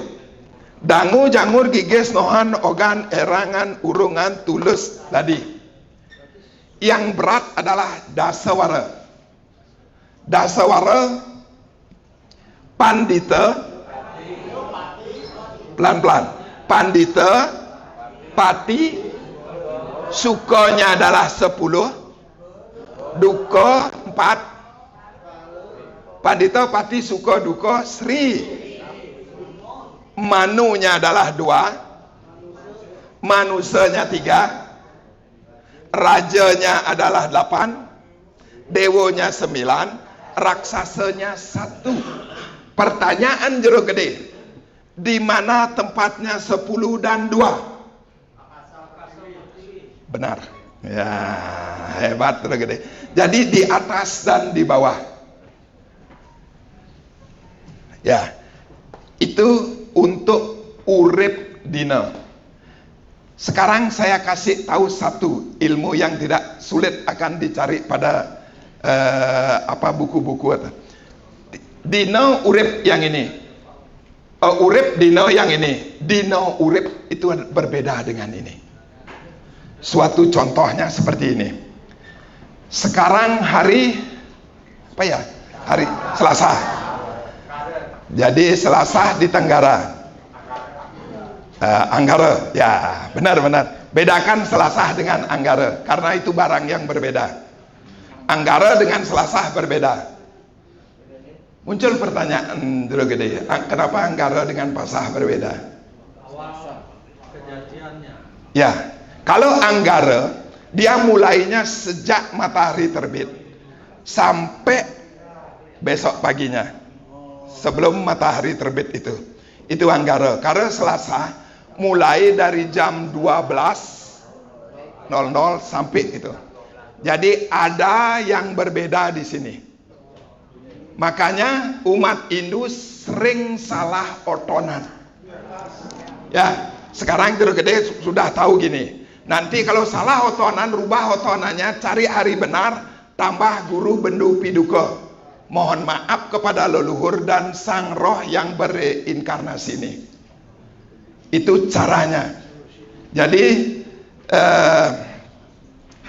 Dangu Jangur Gigis Nohan Ogan Erangan Urungan Tulus tadi. Yang berat adalah Dasawara. Dasawara Pandita, pelan-pelan. Pandita Pati, sukanya adalah 10, duka 4. Pandita Pati Suka Duka Sri. Manunya adalah 2, manusanya 3, rajanya adalah 8, dewonya 9, raksasanya 1. Pertanyaan jero gede, di mana tempatnya 10 dan 2? Benar. Ya, hebat jero gede. Jadi di atas dan di bawah. Ya, itu untuk urip dina. Sekarang saya kasih tahu satu ilmu yang tidak sulit akan dicari pada buku-buku. Dina urip yang ini, urip dina yang ini. Dina urip itu berbeda dengan ini. Suatu contohnya seperti ini. Sekarang hari hari Selasa. Jadi Selasa di Tenggara. Anggara. Ya, benar-benar. Bedakan Selasa dengan Anggara. Karena itu barang yang berbeda. Anggara dengan Selasa berbeda. Muncul pertanyaan dulu gede. Kenapa Anggara dengan Pasah berbeda? Kejadiannya. Ya. Kalau Anggara, dia mulainya sejak matahari terbit. Sampai besok paginya. Sebelum matahari terbit itu Anggara. Karena Selasa mulai dari jam 12.00 sampai itu. Jadi ada yang berbeda di sini. Makanya umat Hindu sering salah otonan. Ya, sekarang Guru Gede sudah tahu gini. Nanti kalau salah hotonan, rubah hotonannya, cari hari benar, tambah guru bendu piduka. Mohon maaf kepada leluhur dan sang roh yang bereinkarnasi ini. Itu caranya. Jadi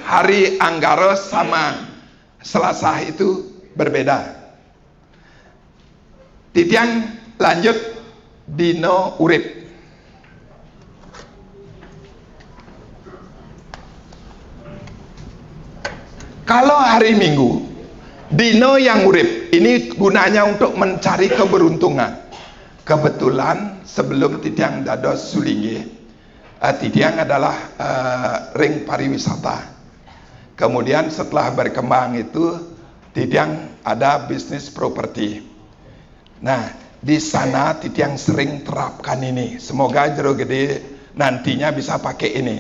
hari Anggara sama Selasa itu berbeda. Titiang lanjut dino urip. Kalau hari Minggu, dino yang urip, ini gunanya untuk mencari keberuntungan. Kebetulan sebelum Titiang dados sulinggi, Titiang adalah ring pariwisata. Kemudian setelah berkembang itu, Titiang ada bisnis properti. Nah, di sana Titiang sering terapkan ini. Semoga jero gede nantinya bisa pakai ini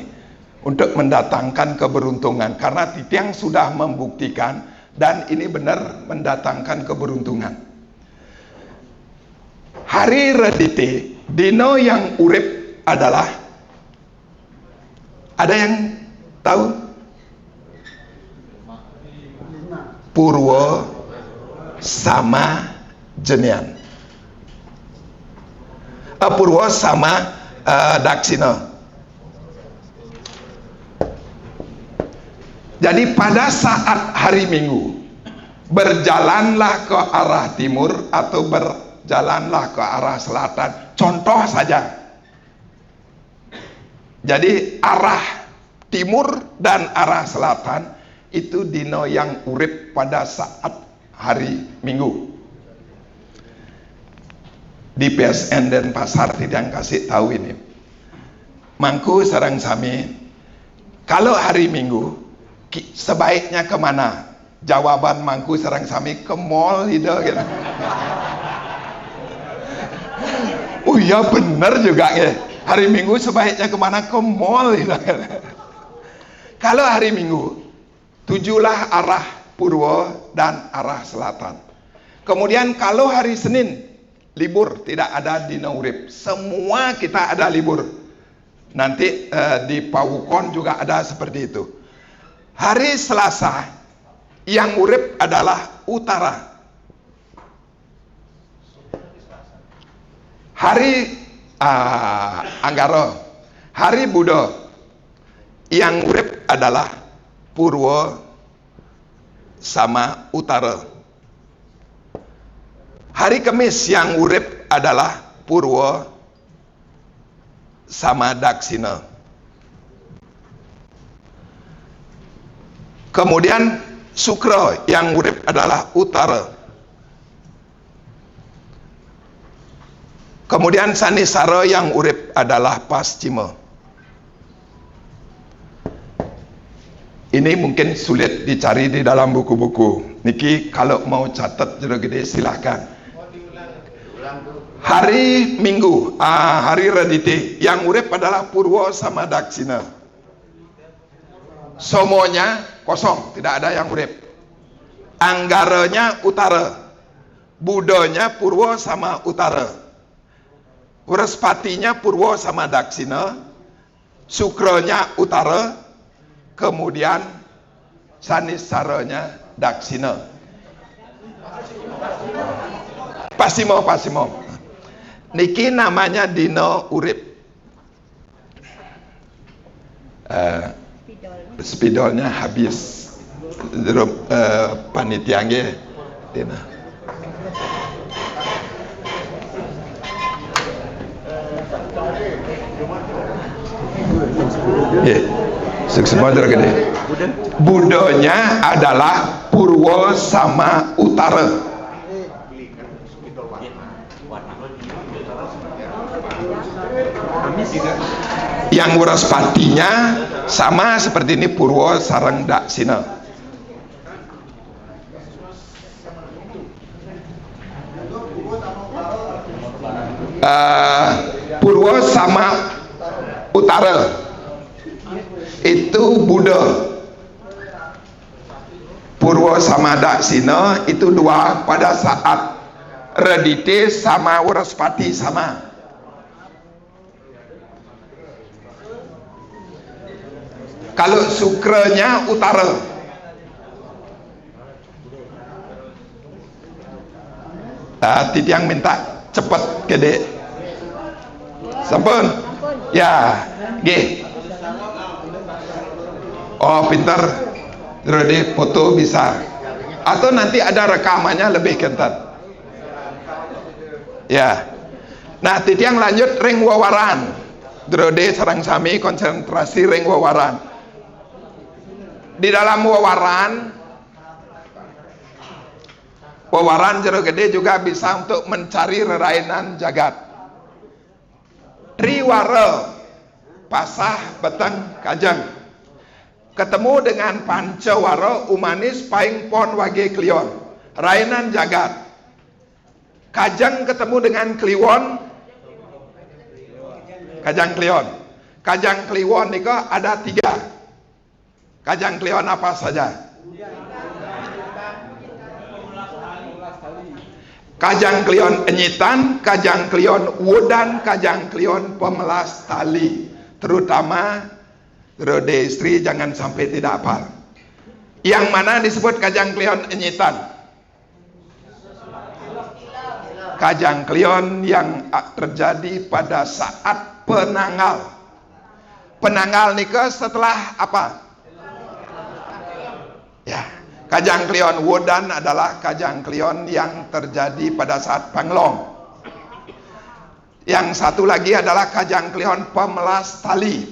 untuk mendatangkan keberuntungan, karena Titiang sudah membuktikan dan ini benar mendatangkan keberuntungan. Hari Redite, dino yang urip adalah, ada yang tahu? Purwo sama Jenian. Purwo sama Daksina. Jadi pada saat hari Minggu, berjalanlah ke arah timur atau berjalanlah ke arah selatan. Contoh saja. Jadi arah timur dan arah selatan itu dino yang urip pada saat hari Minggu. Di PSN dan pasar Titiang kasih tahu ini. Mangku sareng sami, kalau hari Minggu sebaiknya kemana? Jawaban mangku sareng sami, ke mall gitu. Oh iya bener juga ya. Hari Minggu sebaiknya kemana? Ke mall gitu. Kalau hari Minggu, tujulah arah Purwo dan arah selatan. Kemudian kalau hari Senin, libur, tidak ada dino urip. Semua kita ada libur. Nanti di Pawukon juga ada seperti itu. Hari Selasa yang urip adalah utara. Hari Anggara, hari Buddha yang urip adalah Purwo sama utara. Hari Kamis yang urip adalah Purwo sama Daksina. Kemudian Sukra yang urip adalah utara. Kemudian Sanisara yang urip adalah Paschima. Ini mungkin sulit dicari di dalam buku-buku. Niki kalau mau catat jero gede silahkan. Hari Minggu, hari Redite yang urip adalah Purwo sama Daksina. Semuanya kosong, tidak ada yang urip. Anggaranya utara, Budonya Purwo sama utara, Wrespatinya Purwo sama Daksina, Sukronya utara, kemudian Sanisaranya Daksina. Pasimo. Niki namanya dino urip. Spidolnya habis. Panitiangnya dina. Semua gede. Budonya adalah Purwo sama utara. Yang Wrespatinya sama seperti ini, Purwo sareng Daksina. Purwo sama utara itu Buddha. Purwo sama Daksina itu dua pada saat Redite sama Wrespati sama. Kalau sukranya utara. Titiang minta cepat gede. Sampun. Ya, nggih. Oh, pintar. Jadi foto bisa. Atau nanti ada rekamannya lebih ketat. Ya. Nah, titiang lanjut ring wawaran. Drode sarang sami konsentrasi ring wawaran. Di dalam wawaran jero gede juga bisa untuk mencari rerainan jagat. Triwara pasah beteng kajang. Ketemu dengan pancawara umanis paing pon wage klion. Rainan jagat. Kajang ketemu dengan kliwon. Kajang kliwon. Kajang kliwon ini ada 3. Kajang kliwon apa saja? Kajang kliwon enyitan, kajang kliwon wudan, kajang kliwon pemelas tali. Terutama rode istri jangan sampai tidak hafal. Yang mana disebut kajang kliwon enyitan? Kajang kliwon yang terjadi pada saat penanggal. Penanggal nikah setelah apa? Ya, kajang kliwon wudan adalah kajang kliwon yang terjadi pada saat panglong. Yang satu lagi adalah kajang kliwon pemelas tali.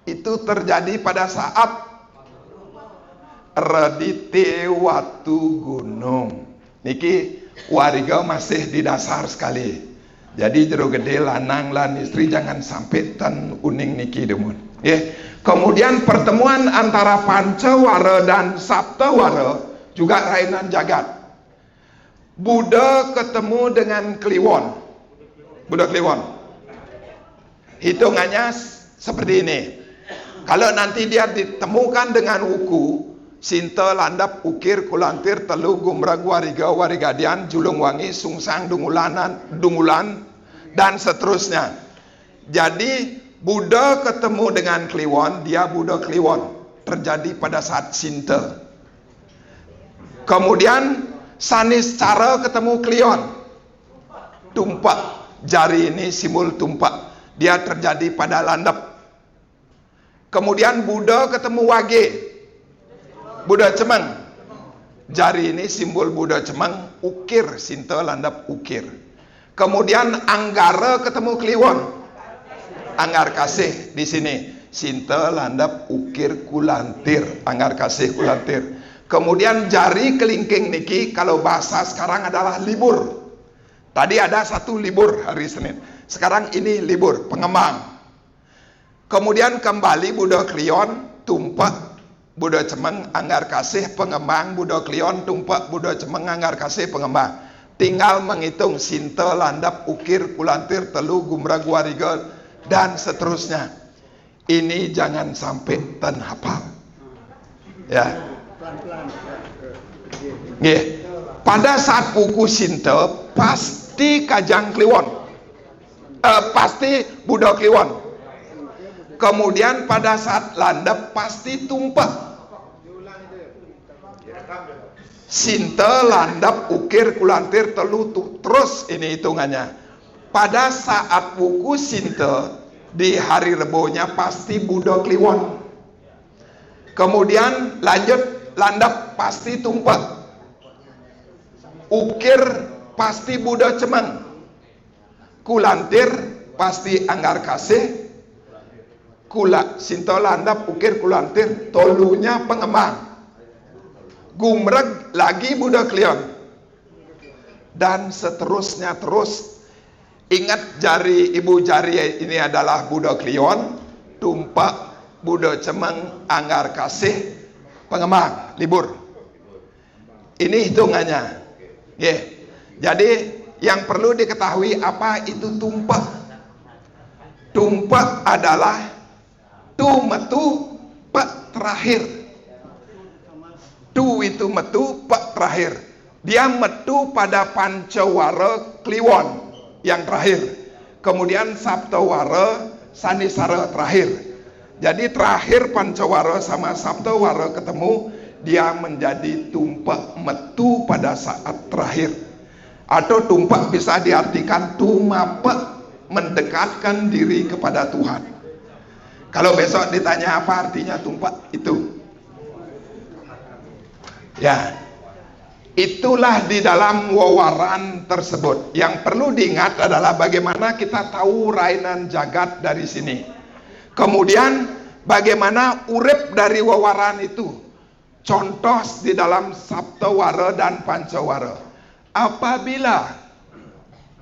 Itu terjadi pada saat redite watu gunung. Niki wariga masih di dasar sekali. Jadi jero gede lanang lan istri jangan sampai ten uning niki demun. Kemudian pertemuan antara pancawara dan saptawara juga rainan jagat. Buddha ketemu dengan kliwon. Buddha kliwon. Hitungannya seperti ini. Kalau nanti dia ditemukan dengan wuku, sinta landap ukir kulantir telu gumrag wariga warigadian julung wangi sungsang dungulan dan seterusnya. Jadi Buddha ketemu dengan kliwon, dia Buddha kliwon terjadi pada saat sinta. Kemudian sanis cara ketemu kliwon, tumpak jari ini simbol tumpak, dia terjadi pada landap. Kemudian Buddha ketemu wage, Buddha cemeng, jari ini simbol Buddha cemeng, ukir sinta landap ukir. Kemudian anggara ketemu kliwon, anggar kasih di sini sinta landap ukir kulantir, anggar kasih kulantir. Kemudian jari kelingking niki kalau bahasa sekarang adalah libur. Tadi ada satu libur hari Senin, sekarang ini libur pengembang. Kemudian kembali Buddha kliwon tumpak Buddha cemeng anggar kasih pengembang, Buddha kliwon tumpak Buddha cemeng anggar kasih pengembang. Tinggal menghitung sinta landap ukir kulantir telu gumrag wariga dan seterusnya. Ini jangan sampai ten hafal. Ya. Nggih. Pada saat buku sinta pasti kajang kliwon. Pasti Buddha kliwon. Kemudian pada saat landap pasti tumpak. Sinta landap ukir kulantir telu terus ini hitungannya. Pada saat buku sinta di hari rebonya pasti Buddha kliwon. Kemudian lanjut landap pasti tumpak. Ukir pasti Buddha cemeng. Kulantir pasti anggar kasih. Sinta landap ukir kulantir tolunya pengembang. Gumreg lagi Buddha kliwon. Dan seterusnya terus. Ingat jari ibu jari ini adalah Buddha kliwon, tumpak Buddha cemeng, anggar kasih, pengembang, libur. Ini hitungannya. Jadi yang perlu diketahui apa itu tumpak. Tumpak adalah tu metu pak terakhir. Tu itu metu pak terakhir. Dia metu pada pancawara kliwon yang terakhir. Kemudian saptawara sanisara terakhir. Jadi terakhir Pancawara sama Saptawara ketemu, dia menjadi tumpak metu pada saat terakhir. Atau tumpak bisa diartikan tumapek, mendekatkan diri kepada Tuhan. Kalau besok ditanya apa artinya tumpak itu, ya, itulah di dalam wewaran tersebut. Yang perlu diingat adalah bagaimana kita tahu rainan jagat dari sini. Kemudian bagaimana urip dari wewaran itu. Contoh di dalam Saptawara dan Pancawara. Apabila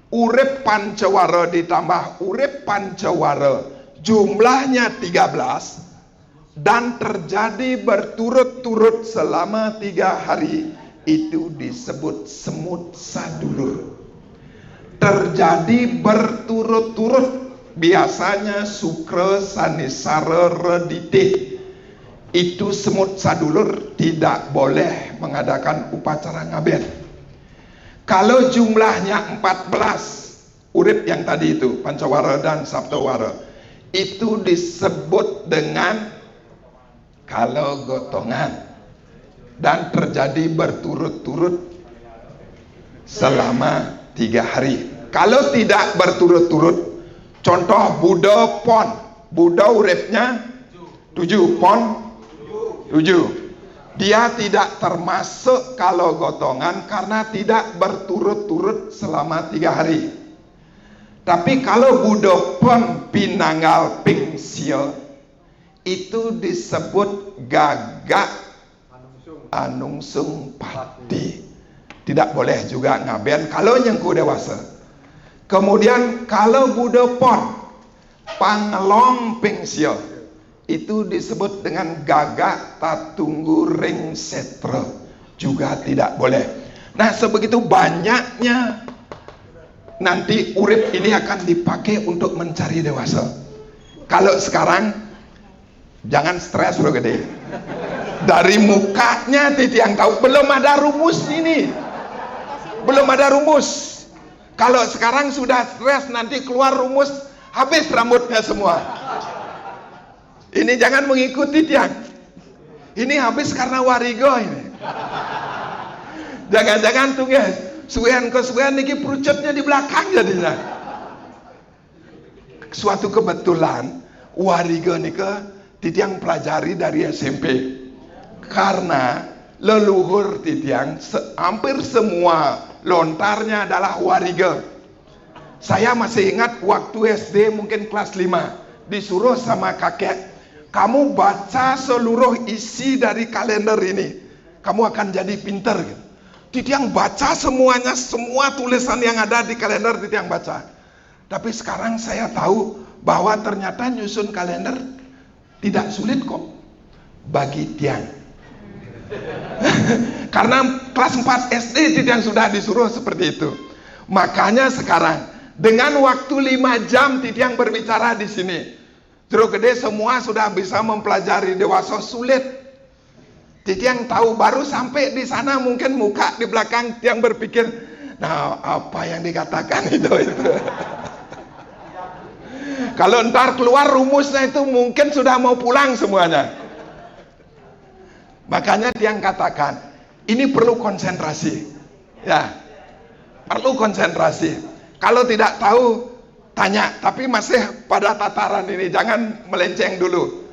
urip Pancawara ditambah urip Pancawara jumlahnya 13 dan terjadi berturut-turut selama 3 hari, itu disebut semut sadulur. Terjadi berturut-turut, biasanya Sukra Sanisara Redite. Itu semut sadulur tidak boleh mengadakan upacara ngaben. Kalau jumlahnya 14 urip yang tadi itu, Pancawara dan Saptawara, itu disebut dengan kalau gotongan dan terjadi berturut-turut selama 3 hari. Kalau tidak berturut-turut, contoh Buddha Pon, Buddha uripnya 7, Pon 7. Dia tidak termasuk kalau gotongan karena tidak berturut-turut selama 3 hari. Tapi kalau Buddha Pon Pinanggal Pingsya, itu disebut gagak anungsung pati. Tidak boleh juga ngaben kalau nyengku dewasa. Kemudian kalau Buddha Pon Panglong Pingsya, itu disebut dengan gagak tatunggu ring setra, juga tidak boleh. Nah, sebegitu banyaknya nanti urip ini akan dipakai untuk mencari dewasa. Kalau sekarang jangan stres bro gede. Dari mukanya titiang tahu, belum ada rumus ini. Belum ada rumus. Kalau sekarang sudah stres, nanti keluar rumus, habis rambutnya semua. Ini jangan mengikuti tiang. Ini habis karena warigo ini. Jangan-jangan tuh guys, suwean ke suwean niki perucutnya di belakang jadinya. Suatu kebetulan warigo nika titiang pelajari dari SMP. Karena leluhur titiang hampir semua lontarnya adalah wariga. Saya masih ingat waktu SD mungkin kelas 5, disuruh sama kakek, kamu baca seluruh isi dari kalender ini, kamu akan jadi pinter. Titiang baca semuanya, semua tulisan yang ada di kalender titiang baca. Tapi sekarang saya tahu bahwa ternyata nyusun kalender tidak sulit kok bagi tiang. Karena kelas 4 SD titiang sudah disuruh seperti itu. Makanya sekarang dengan waktu 5 jam titiang berbicara di sini, Jeruk Gede semua sudah bisa mempelajari dewasa sulit. Titiang tahu baru sampai di sana mungkin muka di belakang tiang berpikir, nah apa yang dikatakan itu. Kalau ntar keluar rumusnya itu mungkin sudah mau pulang semuanya. Makanya tiang katakan, ini perlu konsentrasi. Ya, perlu konsentrasi. Kalau tidak tahu, tanya. Tapi masih pada tataran ini, jangan melenceng dulu.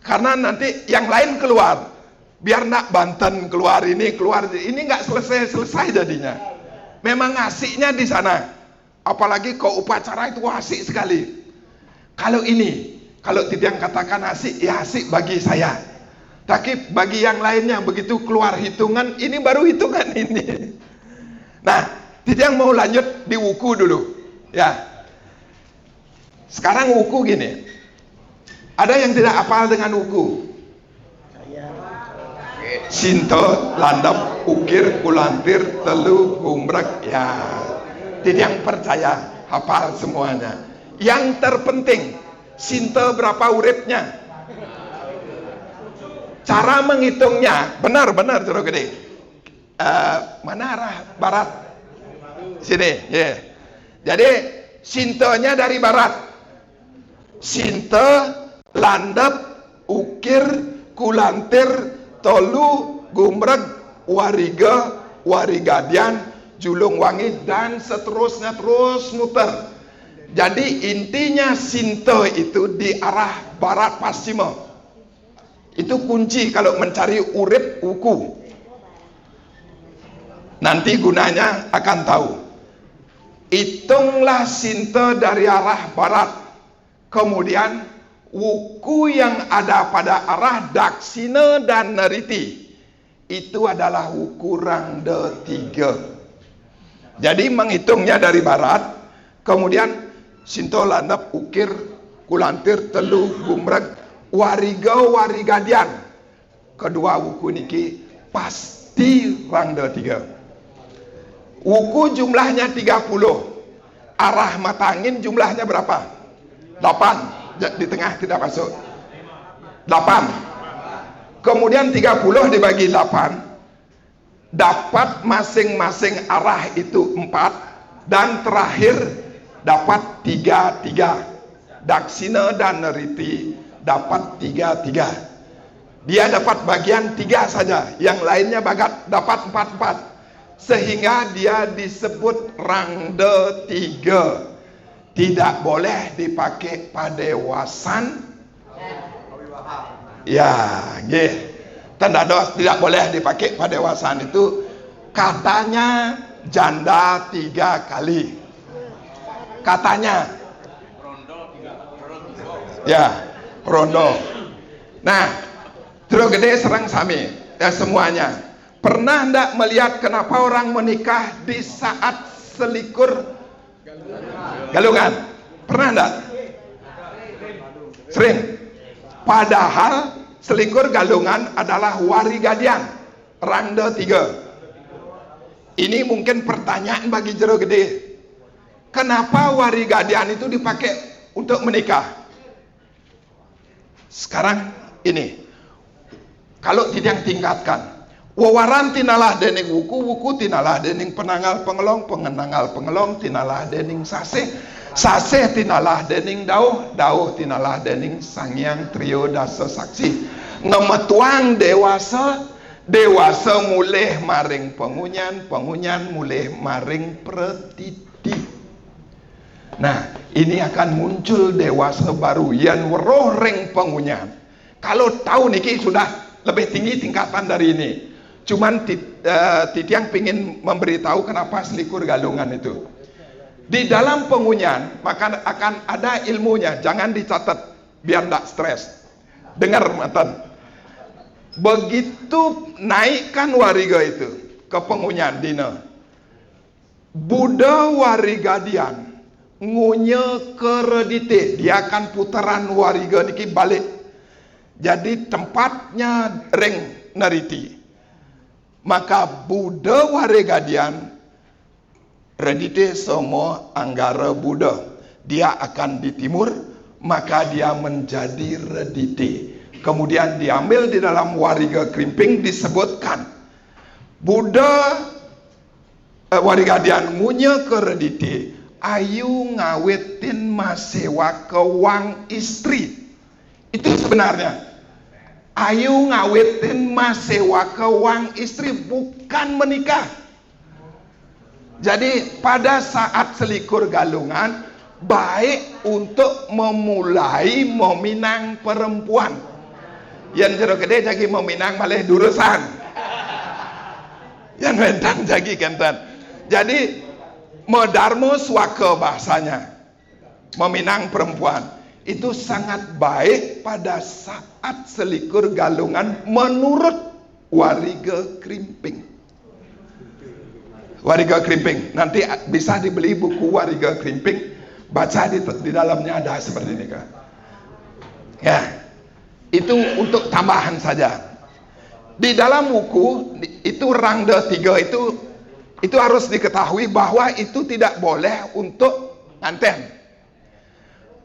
Karena nanti yang lain keluar. Biar nak Banten keluar ini, nggak selesai jadinya. Memang asiknya di sana. Apalagi kau upacara itu asik sekali. Kalau ini, kalau titiang katakan asik, ya asik bagi saya. Tapi bagi yang lainnya begitu keluar hitungan, ini baru hitungan ini. Nah, titiang mau lanjut di wuku dulu. Ya. Sekarang wuku gini. Ada yang tidak hafal dengan wuku? Sinto, landap, ukir, kulantir, telu, gumbrek. Ya. Titiang percaya hafal semuanya. Yang terpenting, sinto berapa uripnya? Cara menghitungnya, benar Jeruk Gede. Mana arah barat? Sini, ya. Yeah. Jadi sintonya dari barat. Sinto landep, ukir, kulantir, tolu, gumreg, wariga, warigadian, julung wangi, dan seterusnya terus muter. Jadi intinya Sinta itu di arah barat pasima. Itu kunci kalau mencari urip wuku. Nanti gunanya akan tahu. Hitunglah Sinta dari arah barat. Kemudian wuku yang ada pada arah Daksina dan Neriti itu adalah wuku rangda 3. Jadi menghitungnya dari barat, kemudian Sinta, landep, ukir, kulantir, telu, gumreg, wariga, warigadian. Kedua wuku niki pasti rangda 3. Wuku jumlahnya 30. Arah mata angin jumlahnya berapa? 8. Di tengah tidak masuk. 8. Kemudian 30 dibagi 8. Dapat masing-masing arah itu 4. Dan terakhir dapat 3-3. Daksina dan Neriti dapat 3-3. Dia dapat bagian 3 saja. Yang lainnya dapat 4-4. Sehingga dia disebut rangda 3. Tidak boleh dipakai padewasan. Ya, nggih. Tanda tidak boleh dipakai padewasan itu katanya janda 3 kali. Katanya. Ya, rondo. Nah, terus gede serang sami. Ya semuanya. Pernah ndak melihat kenapa orang menikah di saat selikur galungan? Pernah ndak? Sering. Padahal selikur galungan adalah warigadian, rangda 3. Ini mungkin pertanyaan bagi jero gede. Kenapa warigadian itu dipakai untuk menikah? Sekarang ini, kalau tidak tingkatkan, wawaran tinalah dening wuku, wuku tinalah dening penanggal pengelong, pengenanggal pengelong tinalah dening saseh, saseh tinalah dening dauh, dauh tinalah dening sangyang trio dasa saksi. Ngemetuang dewasa, dewasa mulih maring pengunyan, pengunyan mulih maring pretiti. Nah, ini akan muncul dewasa baru yang weruh ring pengunyan. Kalau tahu niki sudah lebih tinggi tingkatan dari ini. Cuman Titiang pingin memberitahu kenapa selikur galungan itu. Di dalam pengunyan maka akan ada ilmunya. Jangan dicatat biar tidak stres. Dengar matan. Begitu naikkan wariga itu ke pengunyan dina, Buddha warigadian ngunya keredite, dia akan putaran wariga niki balik. Jadi tempatnya ring Neriti. Maka Buddha warigadian redite semua anggara Buddha. Dia akan di timur, maka dia menjadi redite. Kemudian diambil di dalam wariga krimping disebutkan Buddha warigadian ngunya keredite. Ayu ngawetin masewa ke wang istri. Itu sebenarnya. Ayu ngawetin masewa ke wang istri, bukan menikah. Jadi pada saat selikur galungan baik untuk memulai meminang perempuan. Yang jero gede jadi meminang malih durusan. Yang mentang jadi kenten. Jadi Medarmo swaka bahasanya, meminang perempuan itu sangat baik pada saat selikur galungan menurut wariga krimping. Wariga krimping nanti bisa dibeli buku wariga krimping, baca di dalamnya ada seperti ini kan. Ya, itu untuk tambahan saja. Di dalam buku itu rangda 3 itu harus diketahui bahwa itu tidak boleh untuk nganten.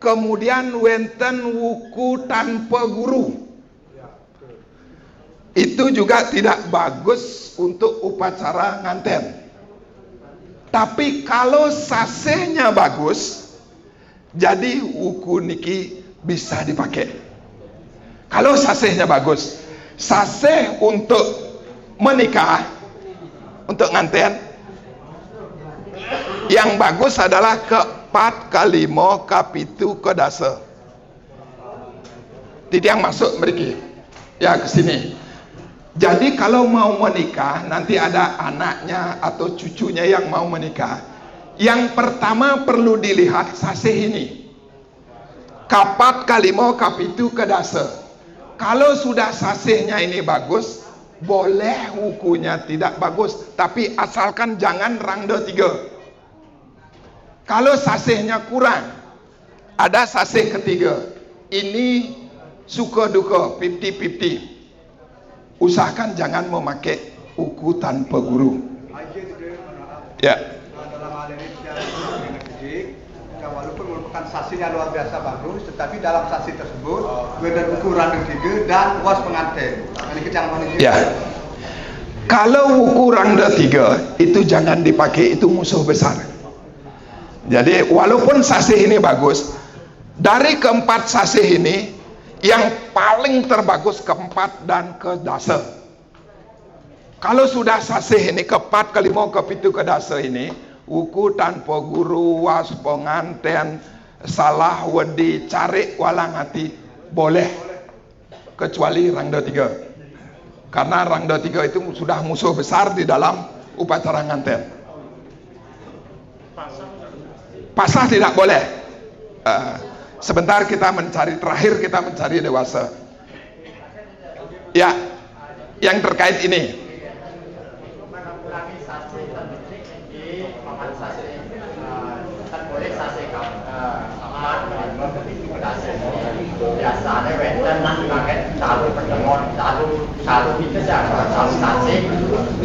Kemudian wenten wuku tanpa guru. Itu juga tidak bagus untuk upacara nganten. Tapi kalau sasehnya bagus, jadi wuku niki bisa dipakai. Kalau sasihnya bagus, sasih untuk menikah, untuk nganten, yang bagus adalah ke-4, ke-5, ke-7, ke-10. Titiang masuk meriki, ya ke sini. Jadi kalau mau menikah, nanti ada anaknya atau cucunya yang mau menikah. Yang pertama perlu dilihat sasih ini. Ke-4, ke-5, ke-7, ke-10. Kalau sudah sasihnya ini bagus, boleh wukunya tidak bagus, tapi asalkan jangan rangda 3. Kalau sasihnya kurang, ada sasih ketiga. Ini suka duka 50-50. Usahakan jangan memakai wuku tanpa guru. Ya. Dalam hal ini secara fisik, walaupun merupakan sasihnya luar biasa bagus, tetapi dalam sasih tersebut beda ukuran ketiga dan was pengantin. Ini kecanggahan ini. Ya. Kalau wuku rangda 3 itu jangan dipakai, itu musuh besar. Jadi walaupun sasih ini bagus, dari ke-4 sasih ini yang paling terbagus ke-4 dan ke-10. Kalau sudah sasih ini ke-4, ke-5, ke-7, ke-10 ini, wuku tanpa guru, was penganten, salah wedi, cari walang hati, boleh, kecuali rangda 3. Karena rangda 3 itu sudah musuh besar di dalam upacara nganten. Pasah tidak boleh. Sebentar kita mencari, terakhir kita mencari dewasa. Ya, yang terkait ini. Menanggulangi sasih terbentuk di paman sasih. Kan boleh sasih paman biasanya wenten pakai calu pertemuan, calu itu saja, calu sasih,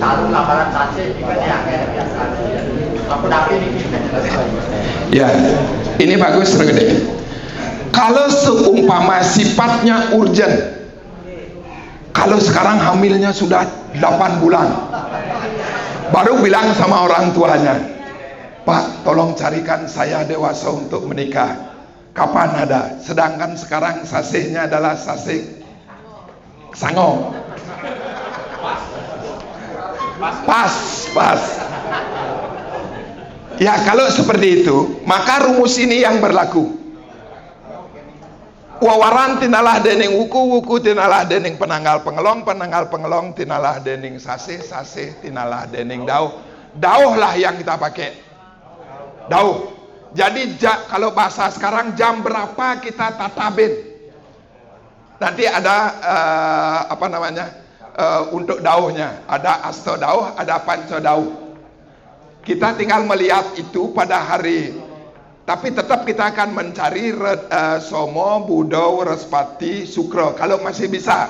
calu lamaran sasih itu yang biasa. Aku tapi ini kita jelaskan. Ya, ini bagus Regede. Kalau seumpama sifatnya urgent, kalau sekarang hamilnya sudah 8 bulan, baru bilang sama orang tuanya, Pak, tolong carikan saya dewasa untuk menikah. Kapan ada? Sedangkan sekarang sasihnya adalah sasih sango. Pas. Ya, kalau seperti itu, maka rumus ini yang berlaku. Wawaran tinalah dening wuku tinalah dening penanggal pengelong tinalah dening sasih tinalah dening dauh lah yang kita pakai. Dauh. Jadi kalau bahasa sekarang jam berapa kita tatabin. Nanti ada untuk dauhnya, ada asto dauh, ada panco dauh. Kita tinggal melihat itu pada hari. Tapi tetap kita akan mencari Somo, Budo, Respati, Sukro. Kalau masih bisa.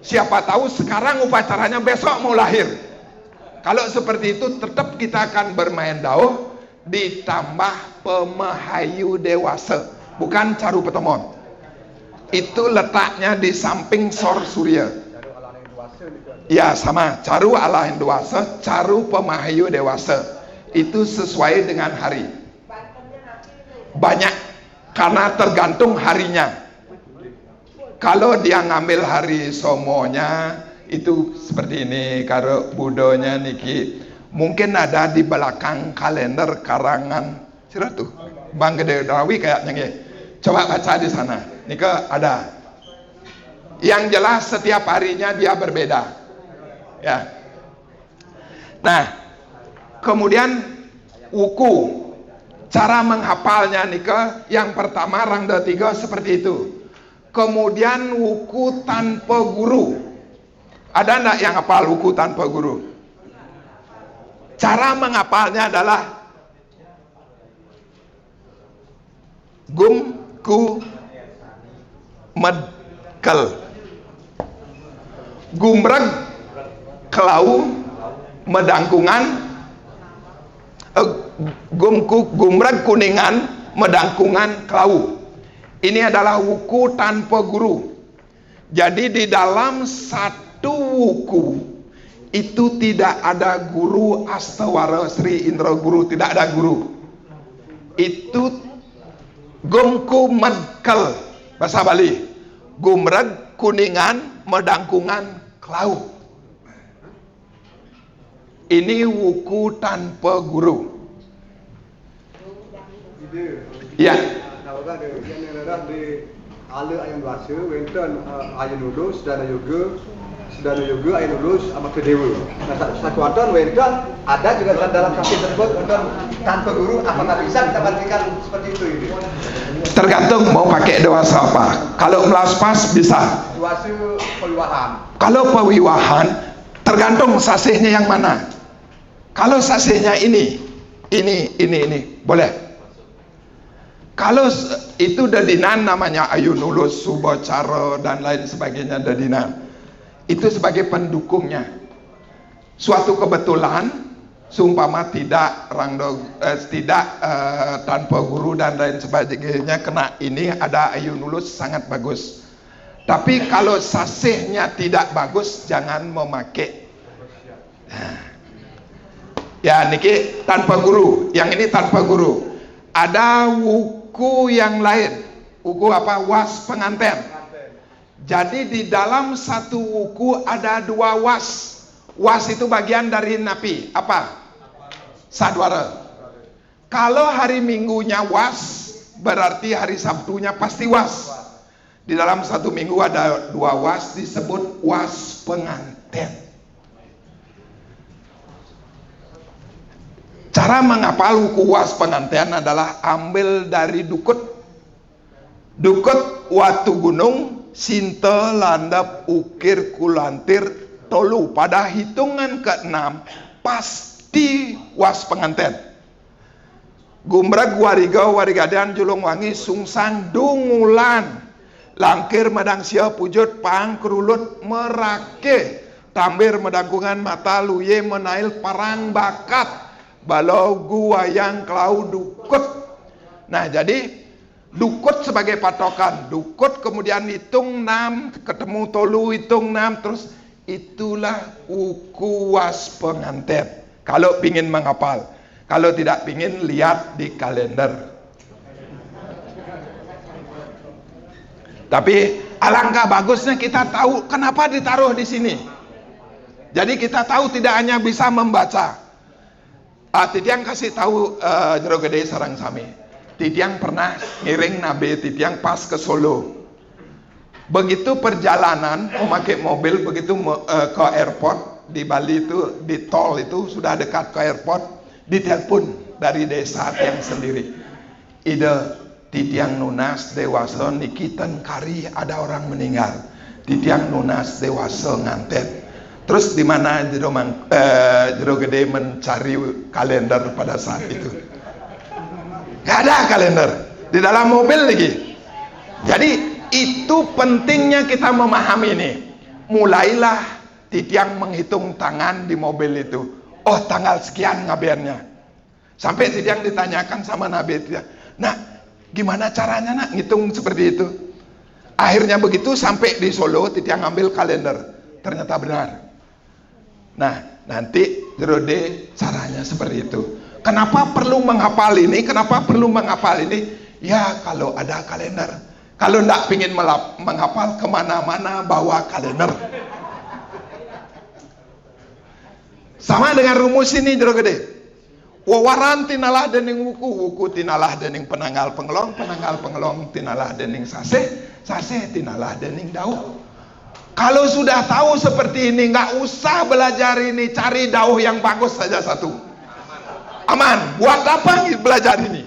Siapa tahu sekarang upacaranya besok mau lahir. Kalau seperti itu tetap kita akan bermain dauh ditambah pemahayu dewasa. Bukan caru petemon. Itu letaknya di samping sor surya. Ya sama. Caru alahin dewasa, caru pemahayu dewasa. Itu sesuai dengan hari. Banyak karena tergantung harinya. Kalau dia ngambil hari somonya itu seperti ini, kalau budonya niki mungkin ada di belakang kalender karangan siapa tuh Bang Gede Dawi kayaknya nge. Coba baca di sana. Nika ada. Yang jelas setiap harinya dia berbeda. Ya. Nah, kemudian wuku. Cara menghafalnya nika yang pertama rangda 3 seperti itu. Kemudian wuku tanpa guru. Ada enggak yang hafal wuku tanpa guru? Cara menghafalnya adalah gum ku medkel. Gumreg kelau medangkungan gumreg kuningan medangkungan kelau. Ini adalah wuku tanpa guru. Jadi di dalam satu wuku itu tidak ada guru Astawara Sri Indra Guru, tidak ada guru. Itu gumku medkel bahasa Bali. Gumreg Kuningan, Medangkungan, Klau. Ini wuku tanpa guru. Ya. Kalau ada yang ada di ala ayam bahasa, wenten ayam lulus, sedana yoga ayam lulus, sama kedewa. Nah, satu aturan wenten ada juga dalam kasih tersebut wenten tanpa guru. Apakah bisa kita bagikan seperti itu? Tergantung mau pakai dewasa apa. Kalau melas pas bisa. Dewasa pewiwahan. Kalau pewiwahan tergantung sasihnya yang mana. Kalau sasihnya ini boleh. Kalau itu dadinan namanya ayun ulus, subacara dan lain sebagainya dadinan. Itu sebagai pendukungnya. Suatu kebetulan seumpama tidak tanpa guru dan lain sebagainya kena ini ada ayun ulus sangat bagus. Tapi kalau sasihnya tidak bagus jangan memakai. Ya niki tanpa guru, yang ini tanpa guru. Ada wuku yang lain. Wuku apa? Was pengantin. Jadi di dalam satu wuku ada 2 was. Was itu bagian dari napi. Apa? Sadwara. Kalau hari Minggunya was, berarti hari Sabtunya pasti was. Di dalam satu minggu ada 2 was, disebut was pengantin. Cara menghafal wuku was pengantin adalah ambil dari dukut. Dukut watu gunung, sinte landap ukir kulantir tolu. Pada hitungan ke-6 pasti was pengantin. Gumbrag warigadan julung wangi sungsang dungulan. Langkir medang sia pujut pang kerulut merake. Tambir medangkungan mata luye menail parang bakat. Balau guayang klau dukut. Nah jadi dukut sebagai patokan. Dukut kemudian hitung 6, ketemu tolu hitung 6, terus itulah wuku was pengantin. Kalau pingin menghafal. Kalau tidak pingin lihat di kalender. Tapi alangkah bagusnya kita tahu kenapa ditaruh di sini. Jadi kita tahu tidak hanya bisa membaca. Titiang kasih tahu Jero Gede sarang sami. Titiang pernah ngiring Nabe Titiang pas ke Solo. Begitu perjalanan memakai mobil, begitu ke airport di Bali itu, di tol itu sudah dekat ke airport, ditelepon dari desa yang sendiri. Ide Titiang nunas dewasa niki ten kari ada orang meninggal. Titiang nunas dewasa nganten. Terus di mana Jero Gede mencari kalender pada saat itu? Gak ada kalender di dalam mobil lagi. Jadi itu pentingnya kita memahami ini. Mulailah Titiang menghitung tangan di mobil itu. Oh tanggal sekian ngabiannya. Sampai Titiang ditanyakan sama Nabi Titiang. Nah gimana caranya nak ngitung seperti itu? Akhirnya begitu sampai di Solo Titiang ambil kalender. Ternyata benar. Nah, nanti Jerode caranya seperti itu. Kenapa perlu menghafal ini? Kenapa perlu menghafal ini? Ya, kalau ada kalender. Kalau tidak ingin menghafal kemana-mana bawa kalender. Sama dengan rumus ini Jerode. Wawaran tinalah dening wuku tinalah dening penanggal pengelong tinalah dening sase tinalah dening dauh. Kalau sudah tahu seperti ini, nggak usah belajar ini, cari dauh yang bagus saja satu. Aman. Buat apa belajar ini?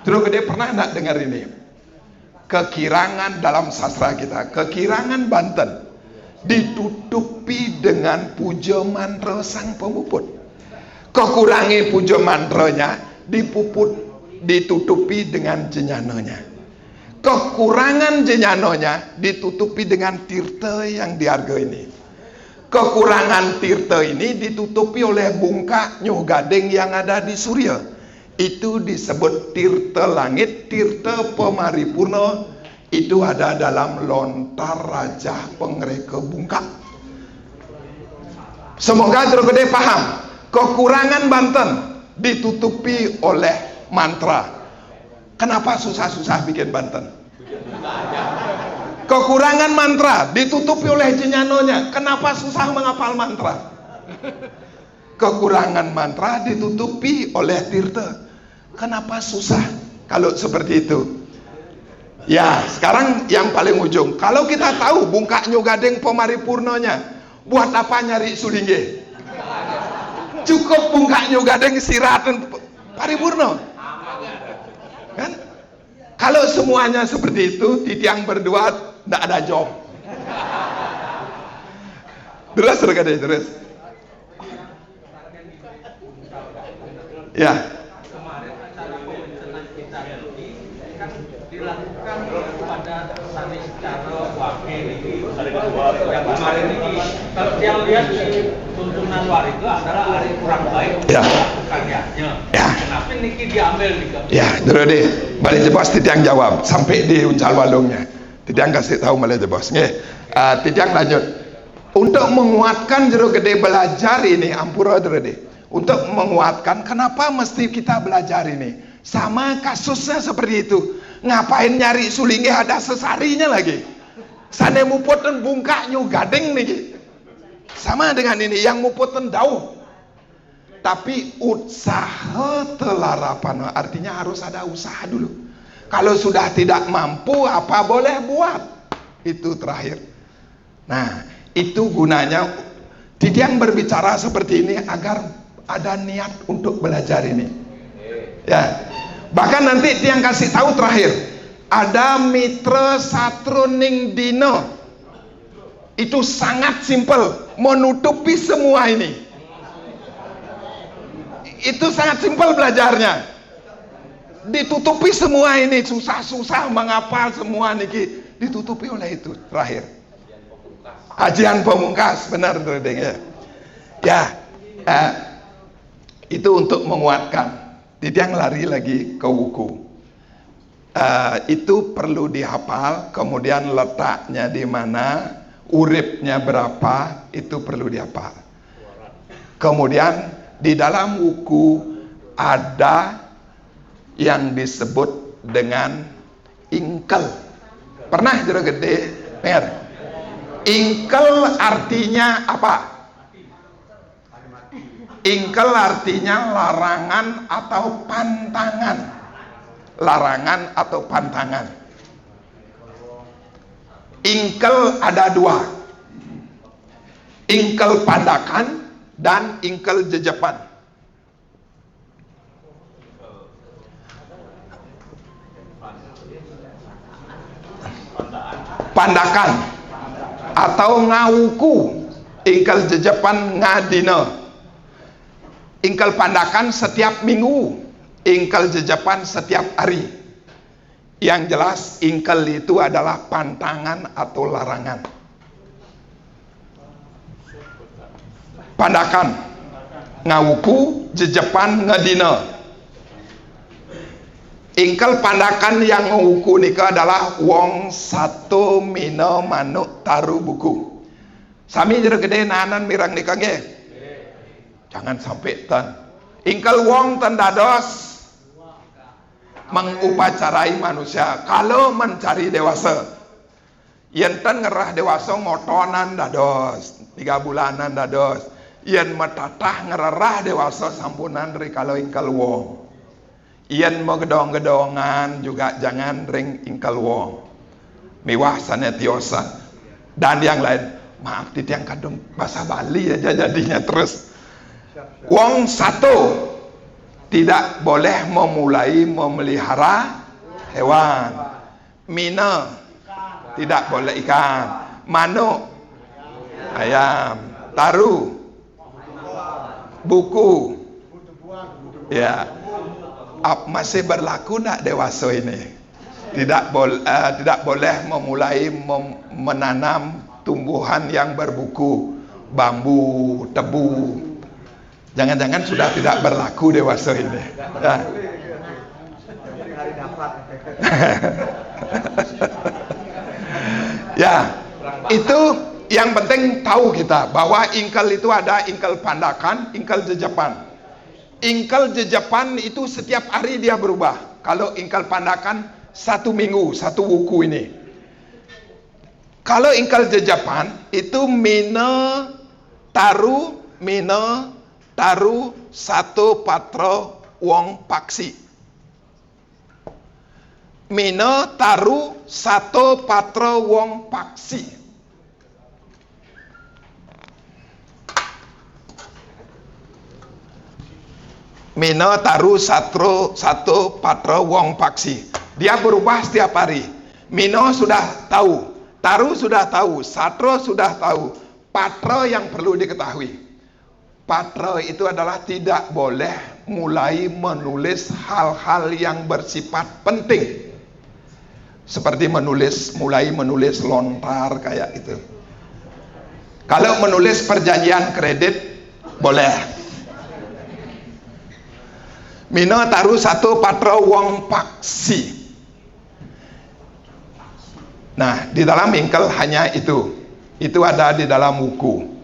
Jero Gede pernah nggak dengar ini? Kekirangan dalam sastra kita, kekirangan Banten ditutupi dengan puja mantra sang pemuput. Kekurangi puja mantranya ditutupi dengan jenyananya. Kekurangan jenyanonya ditutupi dengan tirta yang diharga ini. Kekurangan tirta ini ditutupi oleh bungkak nyuh gading yang ada di Surya. Itu disebut tirta langit, tirta pemaripurna. Itu ada dalam lontar Raja Pengreka Bungkak. Semoga Jero Gede paham. Kekurangan Banten ditutupi oleh mantra. Kenapa susah-susah bikin Banten? Kekurangan mantra ditutupi oleh jenyanonya. Kenapa susah menghafal mantra? Kekurangan mantra ditutupi oleh tirta. Kenapa susah kalau seperti itu? Ya, sekarang yang paling ujung. Kalau kita tahu bungkak nyogadeng pemaripurnanya, buat apa nyari sulingge? Cukup bungkak nyogadeng sirat dan paripurna. Kan? Kalau semuanya seperti itu, titiang berdua tidak ada job. Terus terus. Ya. Kemarin acara pemencenan kita ini kan dilakukan pada Sani secara wakil ini. Yang kemarin ini, kalau yang lihat di tuntunan luar itu adalah hari kurang baik Ya. karyanya. Ya. Kenapa Niki diambil nih? Ya, dulu deh. Balik jebos titiang jawab sampai di uncal walungnya. Titiang kasih tahu malah jebos. Nggih. Titiang lanjut. Untuk menguatkan jero gede belajar ini ampura dulu deh. Untuk menguatkan kenapa mesti kita belajar ini. Sama kasusnya seperti itu. Ngapain nyari sulingnya ada sesarinya lagi. Sana mupoten bungkaknya gading nih. Sama dengan ini yang mupoten dauh. Tapi usaha telarapan artinya harus ada usaha dulu. Kalau sudah tidak mampu apa boleh buat. Itu terakhir. Nah, itu gunanya Titiang berbicara seperti ini agar ada niat untuk belajar ini. Ya. Bahkan nanti Tiang kasih tahu terakhir, ada mitra satruning dino. Itu sangat simpel, menutupi semua ini. Itu sangat simpel belajarnya. Ditutupi semua ini, susah-susah menghafal semua niki, ditutupi oleh itu terakhir. Kajian pemungkas, benar Deng ya. Ya. Itu untuk menguatkan. Titiang lari lagi ke wuku. Itu perlu dihafal, kemudian letaknya di mana, uripnya berapa, itu perlu dihafal. Kemudian di dalam wuku ada yang disebut dengan ingkel. Pernah jero gede dengar? Ingkel artinya apa? Ingkel artinya larangan atau pantangan. Larangan atau pantangan. Ingkel ada dua. Ingkel pandakan dan ingkel jejepan. Pandakan atau ngawuku, ingkel jejepan ngadina. Ingkel pandakan setiap minggu, ingkel jejepan setiap hari. Yang jelas ingkel itu adalah pantangan atau larangan. Pandakan, ngawuku, jejepan ngadina. Ingkel pandakan yang ngawuku nika adalah wong satu mino manuk taru buku. Sami jero gede nanan mirang nika nggih. Jangan sampai tan. Ingkel wong ten dados mengupacarai manusia. Kalau mencari dewasa, yen ten ngerah dewasa ngotonan dados, 3 bulanan dados. Yen metatah ngerah dewasa sampunan dari kalau ingkel wong. Yen mau gedong-gedongan juga jangan ring ingkel wong. Miwah sanetiosan. Dan yang lain, maaf titiang kadung bahasa Bali aja jadinya terus. Wong satu tidak boleh memulai memelihara hewan. Mina tidak boleh ikan. Manuk, ayam, taru, buku. Ya, masih berlaku nak dewasa ini. Tidak boleh memulai menanam tumbuhan yang berbuku, bambu, tebu. Jangan-jangan sudah tidak berlaku dewasa ini. Ya. Ya, itu yang penting tahu kita bahwa ingkel itu ada ingkel pandakan, ingkel jejepan. Ingkel jejepan itu setiap hari dia berubah. Kalau ingkel pandakan 1 minggu, 1 wuku ini. Kalau ingkal je Japan itu mine taru satu patro wong paksi. Mine taru satu patro wong paksi. Mine taru satu patro wong paksi. Dia berubah setiap hari. Mino sudah tahu, taru sudah tahu, satro sudah tahu, patro yang perlu diketahui. Patro itu adalah tidak boleh mulai menulis hal-hal yang bersifat penting. Seperti mulai menulis lontar kayak itu. Kalau menulis perjanjian kredit boleh. Mino taru satu patro wong paksi. Nah, di dalam ingkel hanya itu. Itu ada di dalam buku.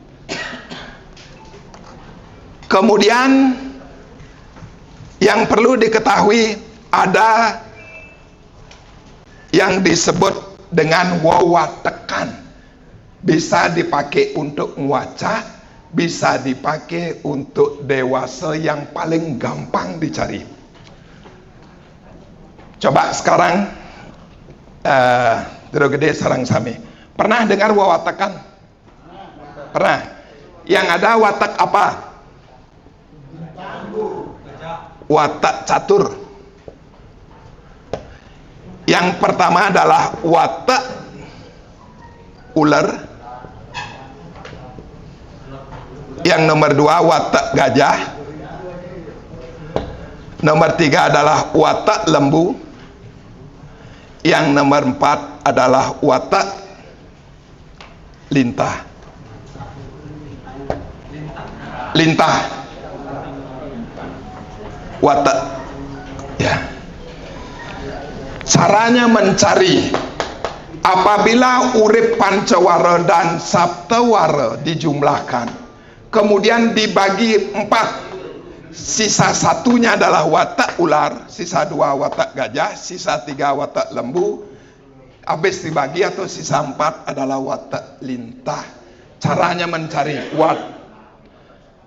Kemudian yang perlu diketahui ada yang disebut dengan wawatekan. Bisa dipakai untuk nguaca, bisa dipakai untuk dewasa yang paling gampang dicari. Coba sekarang Dero gede sarang sami. Pernah dengar wawatekan? Pernah. Yang ada watak apa? Watak catur. Yang pertama adalah watak ular. Yang nomor 2 watak gajah. Nomor 3 adalah watak lembu. Yang nomor 4 adalah watak lintah. Lintah. Watak. Ya. Caranya mencari. Apabila urip pancawara dan saptawara dijumlahkan, kemudian dibagi 4. Sisa satunya adalah watak ular, sisa 2 watak gajah, sisa 3 watak lembu. Habis dibagi atau sisa 4 adalah watak lintah. Caranya mencari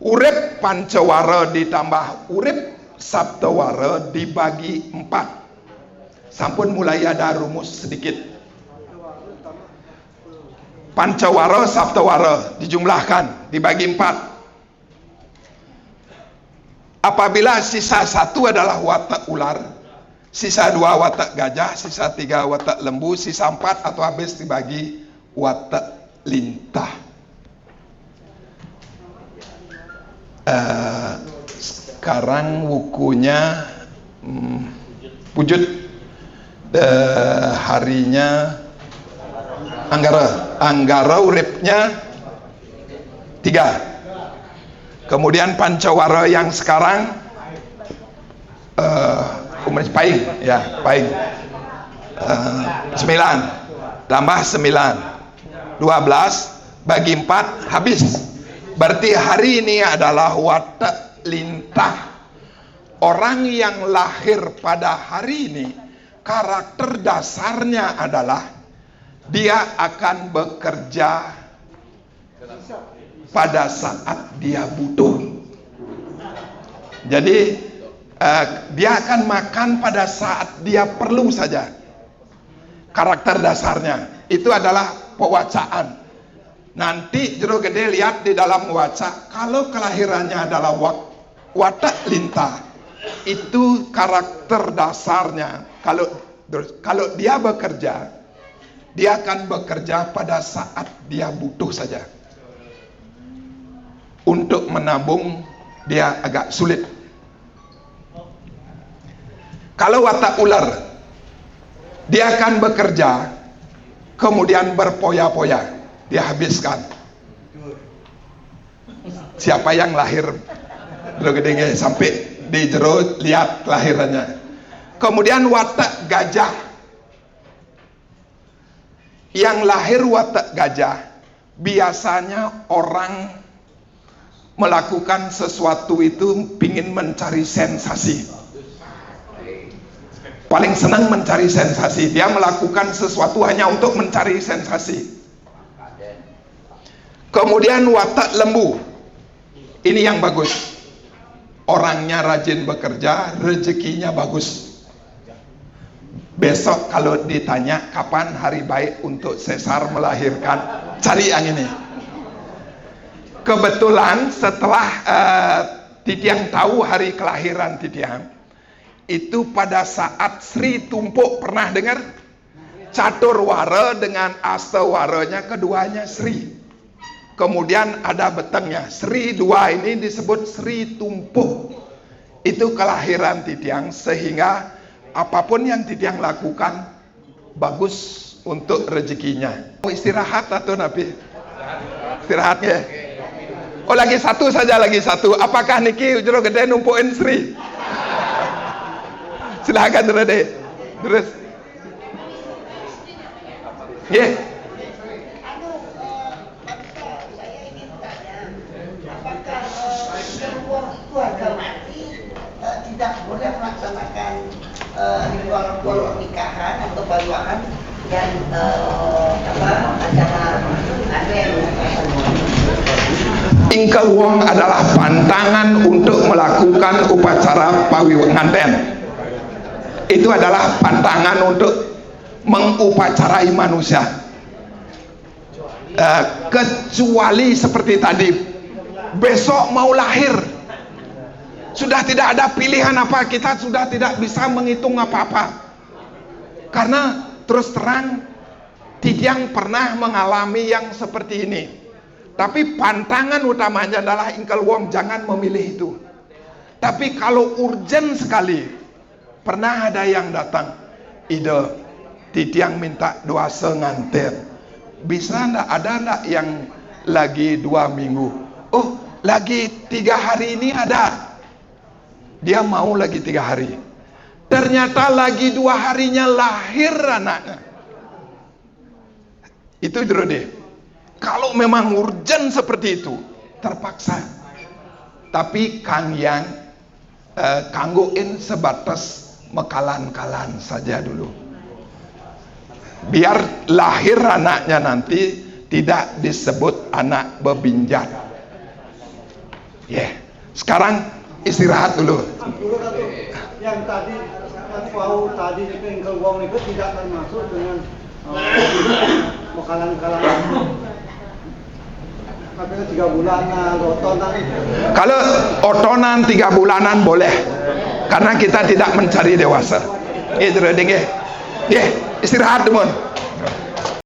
urip pancawara ditambah urip saptawara dibagi 4. Sampun mulai ada rumus sedikit. Pancawara saptawara dijumlahkan dibagi 4. Apabila sisa 1 adalah watak ular, sisa 2 watak gajah, sisa 3 watak lembu, sisa 4 atau habis dibagi watak lintah. Sekarang bukunya wujud harinya Anggara uripnya 3. Kemudian pancawara yang sekarang Paing ya, Paing 9 tambah 9 12 bagi 4 habis. Berarti hari ini adalah watak lintah. Orang yang lahir pada hari ini karakter dasarnya adalah dia akan bekerja pada saat dia butuh. Jadi dia akan makan pada saat dia perlu saja. Karakter dasarnya itu adalah pewacaan. Nanti jero gede lihat di dalam waca, kalau kelahirannya adalah watak lintah, itu karakter dasarnya. Kalau dia bekerja, dia akan bekerja pada saat dia butuh saja. Untuk menabung dia agak sulit. Kalau watak ular, dia akan bekerja kemudian berpoya-poya, dia habiskan. Siapa yang lahir gede sampai di jero lihat kelahirannya. Kemudian watak gajah, yang lahir watak gajah biasanya orang melakukan sesuatu itu pingin mencari sensasi. Paling senang mencari sensasi. Dia melakukan sesuatu hanya untuk mencari sensasi. Kemudian watak lembu. Ini yang bagus. Orangnya rajin bekerja, rezekinya bagus. Besok kalau ditanya kapan hari baik untuk sesar melahirkan, cari yang ini. Kebetulan setelah Titiang tahu hari kelahiran Titiang, itu pada saat Sri Tumpuk, pernah dengar? Caturwara dengan Astawaranya keduanya Sri. Kemudian ada betengnya. Sri dua ini disebut Sri Tumpuk. Itu kelahiran Titiang, sehingga apapun yang Titiang lakukan bagus untuk rezekinya. Mau istirahat atau Nabi? Istirahatnya. Oh, lagi satu saja, lagi satu. Apakah niki jero gede numpuin Sri? Silakan terus. Yeah. Tidak boleh melaksanakan ritual nikahan atau baluaan dan acara Ingkel wong adalah pantangan untuk melakukan upacara pawiwanganten. Itu adalah pantangan untuk mengupacarai manusia. Kecuali seperti tadi, besok mau lahir, sudah tidak ada pilihan apa, kita sudah tidak bisa menghitung apa-apa. Karena terus terang Titiang pernah mengalami yang seperti ini. Tapi pantangan utamanya adalah ingkel wong jangan memilih itu. Tapi kalau urgent sekali, pernah ada yang datang, ide Titiang minta doa senganten. Bisa ndak, ada ndak yang lagi 2 minggu? Oh, lagi 3 hari ini ada. Dia mau lagi 3 hari. Ternyata lagi 2 harinya lahir anaknya. Itu deh. Kalau memang urgent seperti itu, terpaksa. Tapi Kang yang kanggoin sebatas mekalan-kalan saja dulu. Biar lahir anaknya nanti tidak disebut anak bebinjat. Sekarang istirahat dulu. Yang tadi tahu tadi itu ingkel wong itu tidak termasuk dengan mekalan-kalan. Katanya 3 bulanan, otonan. Kalau otonan 3 bulanan boleh, karena kita tidak mencari dewasa. Istirahat teman.